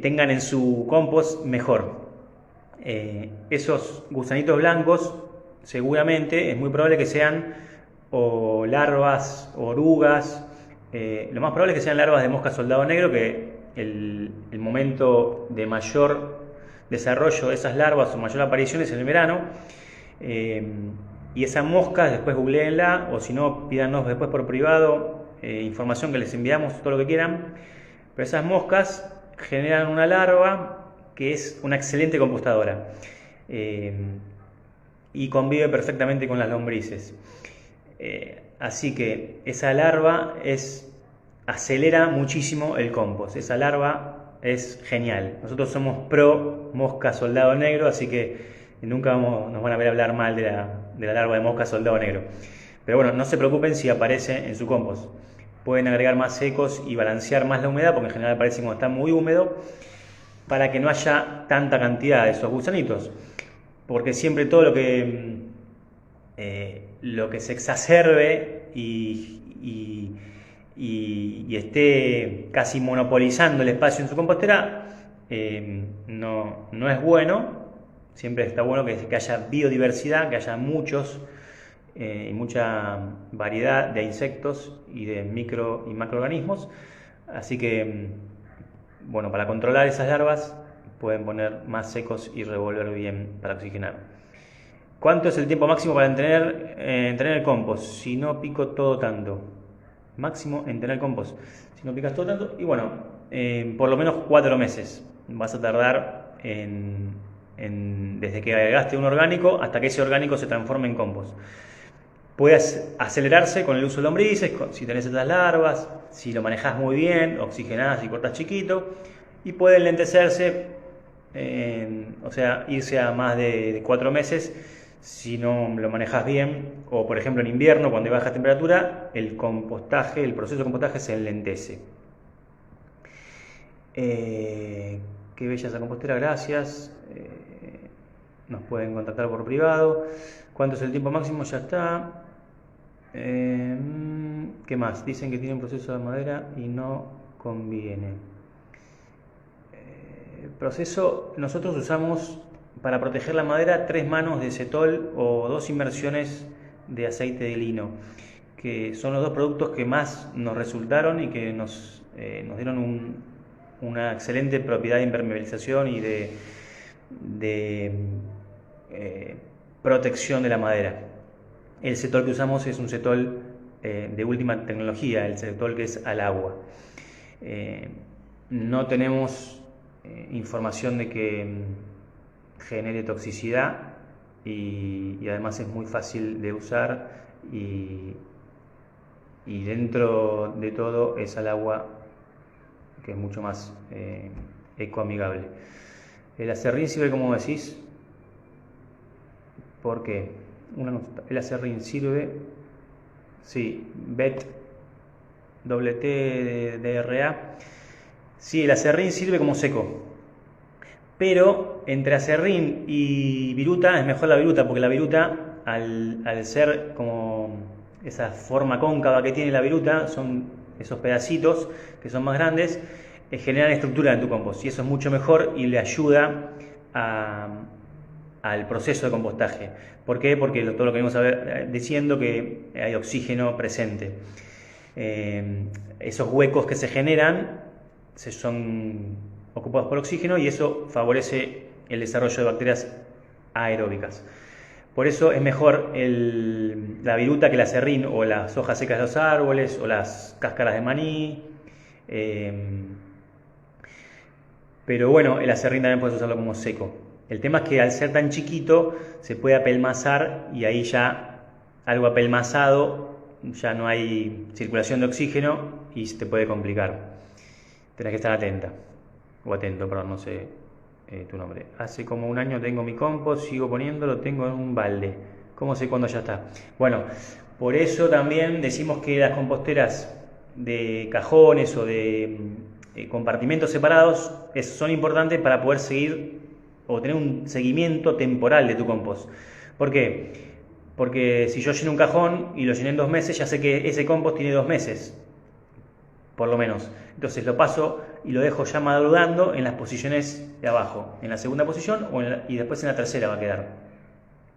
tengan en su compost, mejor. Esos gusanitos blancos, seguramente, es muy probable que sean o larvas, orugas. Lo más probable es que sean larvas de mosca soldado negro, que el momento de mayor desarrollo de esas larvas o mayor aparición es en el verano. Y esas moscas, después googleenla, o si no, pídanos después por privado información que les enviamos, todo lo que quieran. Pero esas moscas generan una larva que es una excelente compostadora y convive perfectamente con las lombrices. Así que esa larva acelera muchísimo el compost. Esa larva es genial. Nosotros somos pro mosca soldado negro, así que nunca nos van a ver hablar mal de la larva de mosca soldado negro. Pero bueno, no se preocupen si aparece en su compost. Pueden agregar más secos y balancear más la humedad, porque en general aparece cuando está muy húmedo, para que no haya tanta cantidad de esos gusanitos. Porque siempre todo lo que se exacerbe y esté casi monopolizando el espacio en su compostera, no es bueno. Siempre está bueno que haya biodiversidad, que haya mucha variedad de insectos y de micro y macroorganismos. Así que, bueno, para controlar esas larvas pueden poner más secos y revolver bien para oxigenar. ¿Cuánto es el tiempo máximo para tener el compost? Si no pico todo tanto. Máximo en tener compost. Si no picas todo tanto. Y bueno, por lo menos 4 meses vas a tardar desde que agregaste un orgánico hasta que ese orgánico se transforme en compost. Puede acelerarse con el uso de lombrices, si tenés estas larvas, si lo manejás muy bien, oxigenás y cortas chiquito, y puede enlentecerse, o sea, irse a más de 4 meses si no lo manejás bien, o por ejemplo en invierno, cuando hay baja temperatura, el proceso de compostaje se enlentece. Qué bella esa compostera, gracias. Nos pueden contactar por privado. ¿Cuánto es el tiempo máximo? Ya está. ¿Qué más? Dicen que tiene un proceso de madera y no conviene. Proceso, nosotros usamos para proteger la madera 3 manos de cetol o 2 inmersiones de aceite de lino, que son los 2 productos que más nos resultaron y que nos dieron una excelente propiedad de impermeabilización y de protección de la madera. El cetol que usamos es un cetol de última tecnología, el cetol que es al agua. No tenemos información de que genere toxicidad y además es muy fácil de usar y dentro de todo es al agua, que es mucho más ecoamigable. El acerrín sirve, como decís. ¿Por qué? El acerrín sirve, sí, BET-DRA. Sí, el acerrín sirve como seco. Pero entre acerrín y viruta es mejor la viruta, porque la viruta, al ser como esa forma cóncava que tiene la viruta, son esos pedacitos que son más grandes, generan estructura en tu compost. Y eso es mucho mejor y le ayuda al proceso de compostaje. ¿Por qué? Porque todo lo que venimos diciendo, que hay oxígeno presente. Esos huecos que se generan son ocupados por oxígeno y eso favorece el desarrollo de bacterias aeróbicas. Por eso es mejor la viruta que el acerrín, o las hojas secas de los árboles, o las cáscaras de maní. Pero bueno, el acerrín también puedes usarlo como seco. El tema es que al ser tan chiquito se puede apelmazar y ahí ya algo apelmazado, ya no hay circulación de oxígeno y se te puede complicar. Tenés que estar atenta, o atento, perdón, no sé tu nombre. Hace como 1 año tengo mi compost, sigo poniéndolo, tengo en un balde. ¿Cómo sé cuándo ya está? Bueno, por eso también decimos que las composteras de cajones o de compartimentos separados son importantes para poder seguir o tener un seguimiento temporal de tu compost. ¿Por qué? Porque si yo lleno un cajón y lo llené en 2 meses, ya sé que ese compost tiene 2 meses, por lo menos. Entonces lo paso y lo dejo ya madurando en las posiciones de abajo, en la segunda posición y después en la tercera va a quedar.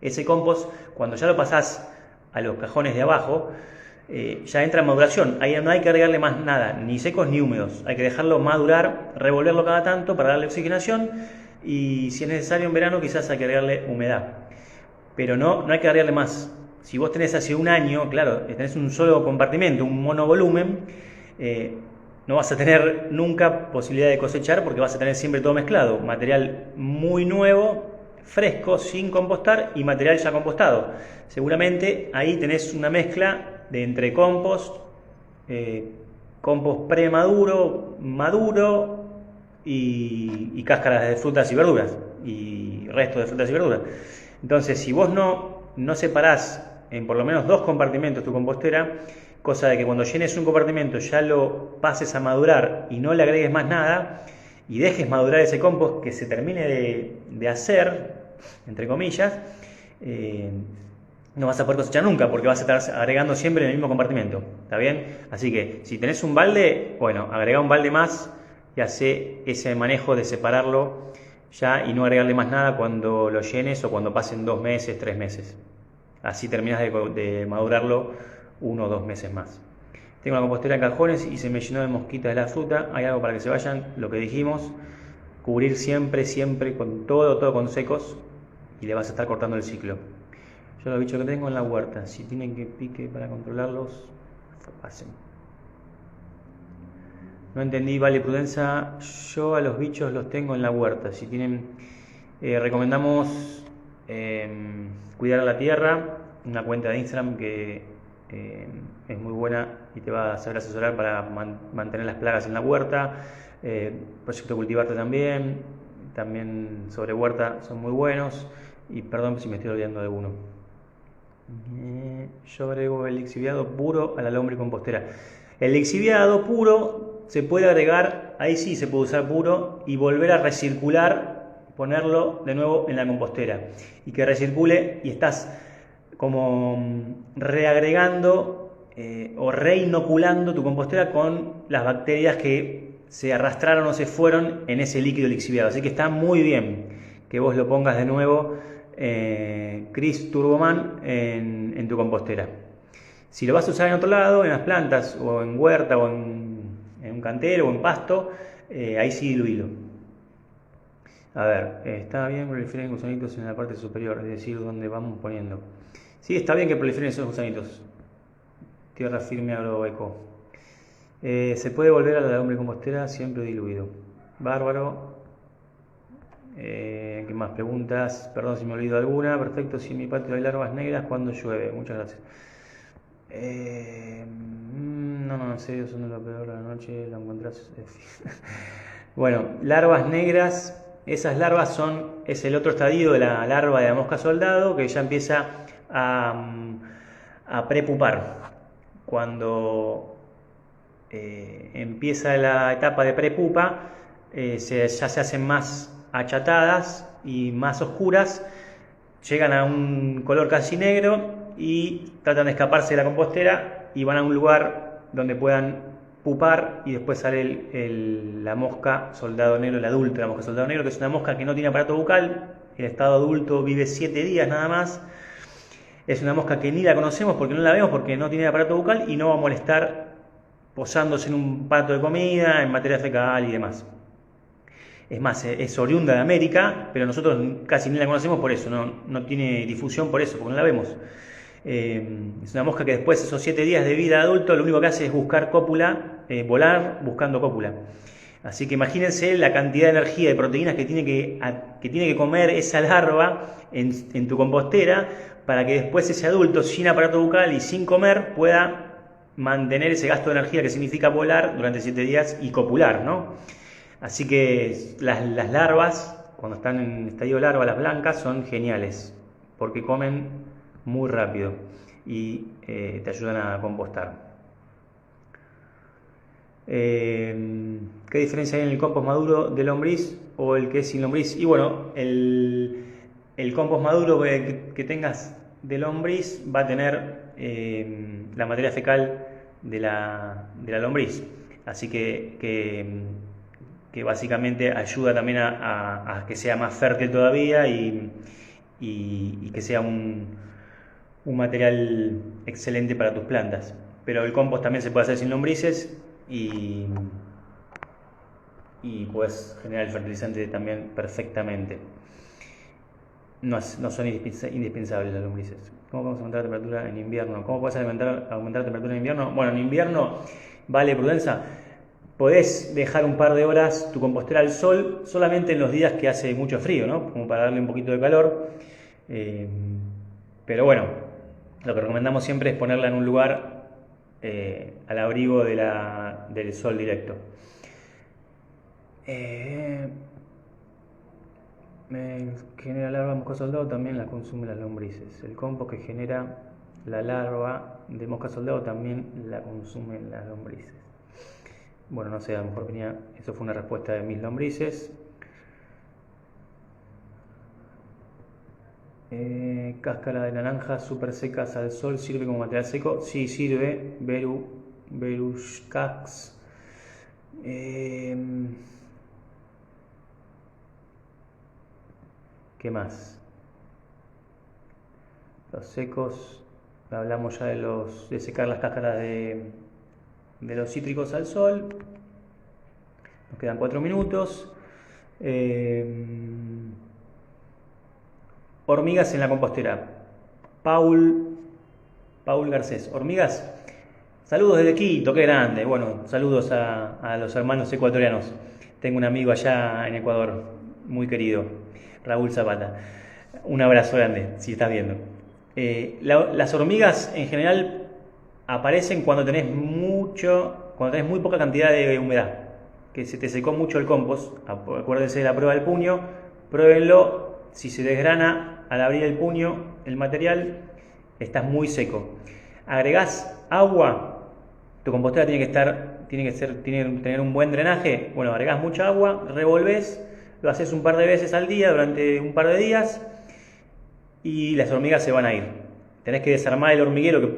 Ese compost, cuando ya lo pasás a los cajones de abajo, ya entra en maduración. Ahí no hay que agregarle más nada, ni secos ni húmedos. Hay que dejarlo madurar, revolverlo cada tanto para darle oxigenación y si es necesario en verano quizás hay que agregarle humedad. Pero no hay que agregarle más. Si vos tenés hace un año, claro, tenés un solo compartimento, un monovolumen, no vas a tener nunca posibilidad de cosechar porque vas a tener siempre todo mezclado. Material muy nuevo, fresco, sin compostar y material ya compostado. Seguramente ahí tenés una mezcla de entre compost, compost premaduro, maduro y cáscaras de frutas y verduras y restos de frutas y verduras. Entonces, si vos no separás en por lo menos 2 compartimentos tu compostera, cosa de que cuando llenes un compartimento ya lo pases a madurar y no le agregues más nada y dejes madurar ese compost que se termine de hacer, entre comillas, no vas a poder cosechar nunca porque vas a estar agregando siempre en el mismo compartimento, ¿está bien? Así que si tenés un balde, bueno, agrega un balde más y hace ese manejo de separarlo ya y no agregarle más nada cuando lo llenes o cuando pasen 2 meses, 3 meses. Así terminas de madurarlo 1 o 2 meses más. Tengo la compostera en cajones y se me llenó de mosquitas de la fruta. Hay algo para que se vayan, lo que dijimos, cubrir siempre con todo con secos y le vas a estar cortando el ciclo. Yo los bichos que tengo en la huerta, si tienen que pique para controlarlos, pasen. No entendí, vale Prudenza, yo a los bichos los tengo en la huerta. Si tienen, recomendamos cuidar la tierra, una cuenta de Instagram que es muy buena y te va a saber asesorar para mantener las plagas en la huerta. Proyecto Cultivarte también sobre huerta son muy buenos. Y perdón si me estoy olvidando de uno. Yo agrego el lixiviado puro a la lombricompostera. El lixiviado puro se puede agregar, ahí sí se puede usar puro y volver a recircular, ponerlo de nuevo en la compostera y que recircule y estás como reagregando o reinoculando tu compostera con las bacterias que se arrastraron o se fueron en ese líquido lixiviado. Así que está muy bien que vos lo pongas de nuevo, Chris Turboman, en tu compostera. Si lo vas a usar en otro lado, en las plantas o en huerta o en un cantero o en pasto, ahí sí diluílo. A ver, está bien proliferen gusanitos en la parte superior, es decir, donde vamos poniendo. Sí, está bien que proliferen esos gusanitos. Tierra firme agroeco. Se puede volver a la lombricompostera siempre diluido. Bárbaro. ¿Qué más preguntas? Perdón si me olvido alguna. Perfecto, si en mi patio hay larvas negras cuando llueve. Muchas gracias. No, en serio, son de lo peor de la noche, lo encontrás. Bueno, larvas negras. Esas larvas es el otro estadio de la larva de la mosca soldado que ya empieza a prepupar. Cuando empieza la etapa de prepupa, ya se hacen más achatadas y más oscuras, llegan a un color casi negro y tratan de escaparse de la compostera y van a un lugar donde puedan pupar y después sale la mosca soldado negro, el adulto de la mosca soldado negro, que es una mosca que no tiene aparato bucal, el estado adulto vive 7 días nada más, es una mosca que ni la conocemos porque no la vemos porque no tiene aparato bucal y no va a molestar posándose en un plato de comida, en materia fecal y demás. Es más, es oriunda de América, pero nosotros casi ni la conocemos por eso, no tiene difusión por eso, porque no la vemos. Es una mosca que después de esos 7 días de vida adulto lo único que hace es buscar cópula, volar buscando cópula. Así que imagínense la cantidad de energía y de proteínas que tiene que comer esa larva en tu compostera para que después ese adulto sin aparato bucal y sin comer pueda mantener ese gasto de energía que significa volar durante 7 días y copular, ¿no? Así que las larvas, cuando están en estadio larva, las blancas, son geniales porque comen muy rápido y te ayudan a compostar. ¿Qué diferencia hay en el compost maduro de lombriz o el que es sin lombriz? Y bueno, el compost maduro que tengas de lombriz va a tener la materia fecal de la lombriz, así que básicamente ayuda también a que sea más fértil todavía y que sea un material excelente para tus plantas. pero el compost también se puede hacer sin lombrices y puedes generar el fertilizante también perfectamente. No son indispensables las lombrices. ¿Cómo podemos aumentar la temperatura en invierno? ¿Cómo puedes aumentar la temperatura en invierno? Bueno, en invierno, vale prudencia, podés dejar un par de horas tu compostera al sol solamente en los días que hace mucho frío, ¿no? Como para darle un poquito de calor. Pero bueno, lo que recomendamos siempre es ponerla en un lugar al abrigo del sol directo. Genera larva de mosca soldado, también la consumen las lombrices. El compost que genera la larva de mosca soldado también la consumen las lombrices. Bueno, no sé, a lo mejor venía, eso fue una respuesta de mis lombrices. Cáscara de naranja súper secas al sol, ¿sirve como material seco? Sí, sirve. Berushkax. ¿Qué más? Los secos, hablamos ya de secar las cáscaras de los cítricos al sol. Nos quedan 4 minutos. Hormigas en la compostera. Paul Garcés. Hormigas. Saludos desde Quito, qué grande. Bueno, saludos a los hermanos ecuatorianos. Tengo un amigo allá en Ecuador, muy querido, Raúl Zapata. Un abrazo grande, si estás viendo. Las hormigas en general aparecen cuando tenés muy poca cantidad de humedad, que se te secó mucho el compost. Acuérdense de la prueba del puño, pruébenlo. Si se desgrana al abrir el puño, el material, estás muy seco. Agregás agua, tu compostera tiene que tener un buen drenaje. Bueno, agregás mucha agua, revolvés, lo haces un par de veces al día durante un par de días y las hormigas se van a ir. Tenés que desarmar el hormiguero que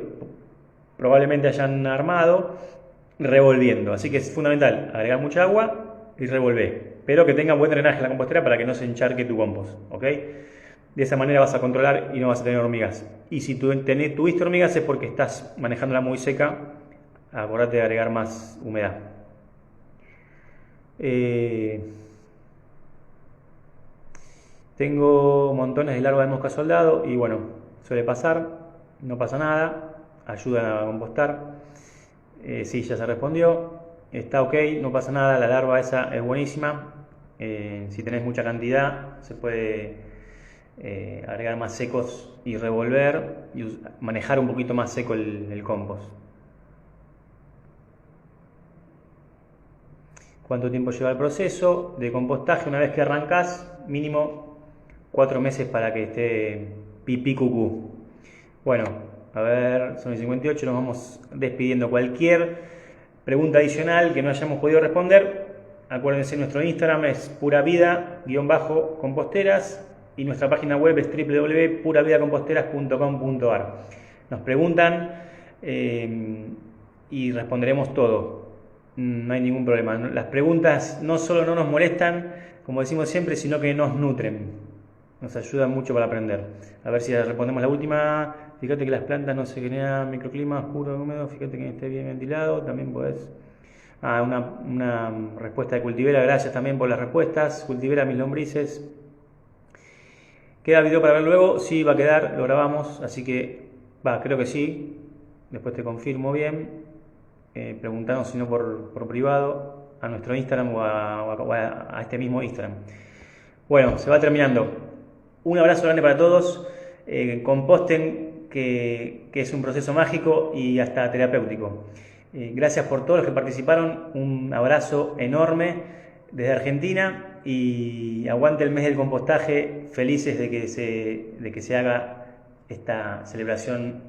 probablemente hayan armado revolviendo. Así que es fundamental agregar mucha agua y revolver. Pero que tenga buen drenaje la compostera para que no se encharque tu compost, ¿ok? De esa manera vas a controlar y no vas a tener hormigas. Y si tuviste hormigas es porque estás manejándola muy seca. Acordate de agregar más humedad. Tengo montones de larvas de mosca soldado y bueno, suele pasar, no pasa nada, ayudan a compostar. Sí, ya se respondió, está ok, no pasa nada, la larva esa es buenísima. Si tenés mucha cantidad, se puede agregar más secos y revolver y manejar un poquito más seco el compost. ¿Cuánto tiempo lleva el proceso de compostaje? Una vez que arrancás, mínimo 4 meses para que esté pipí cucú. Bueno, a ver, son el 58, nos vamos despidiendo. Cualquier pregunta adicional que no hayamos podido responder, acuérdense, nuestro Instagram es puravida_composteras y nuestra página web es www.puravidacomposteras.com.ar. Nos preguntan y responderemos todo. No hay ningún problema. Las preguntas no solo no nos molestan, como decimos siempre, sino que nos nutren. Nos ayudan mucho para aprender. A ver si respondemos la última. Fíjate que las plantas no se generan microclimas puros húmedos. Fíjate que esté bien ventilado. También podés. Una respuesta de Cultivera. Gracias también por las respuestas. Cultivera, mis lombrices. ¿Queda video para ver luego? Sí, va a quedar. Lo grabamos. Así que, creo que sí. Después te confirmo bien. Preguntanos si no por privado a nuestro Instagram o a este mismo Instagram. Bueno, se va terminando. Un abrazo grande para todos. Composten, que es un proceso mágico y hasta terapéutico. Gracias por todos los que participaron. Un abrazo enorme desde Argentina y aguante el mes del compostaje. Felices de que se haga esta celebración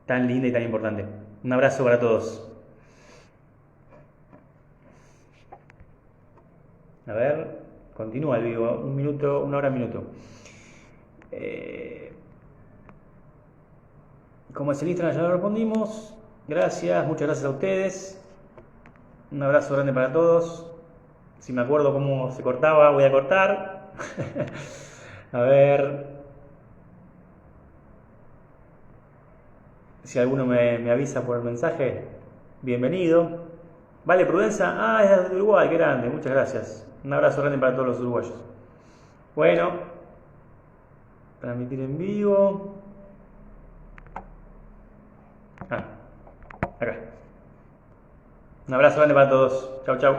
tan linda y tan importante. Un abrazo para todos. A ver, continúa el vivo, 1 hora, minuto. Como es el Instagram, ya lo respondimos. Gracias, muchas gracias a ustedes. Un abrazo grande para todos. Si me acuerdo cómo se cortaba, voy a cortar. A ver. Si alguno me avisa por el mensaje, bienvenido. Vale Prudenza, es de Uruguay, qué grande, muchas gracias. Un abrazo grande para todos los uruguayos. Bueno, transmitir en vivo. Acá. Un abrazo grande para todos. Chau, chau.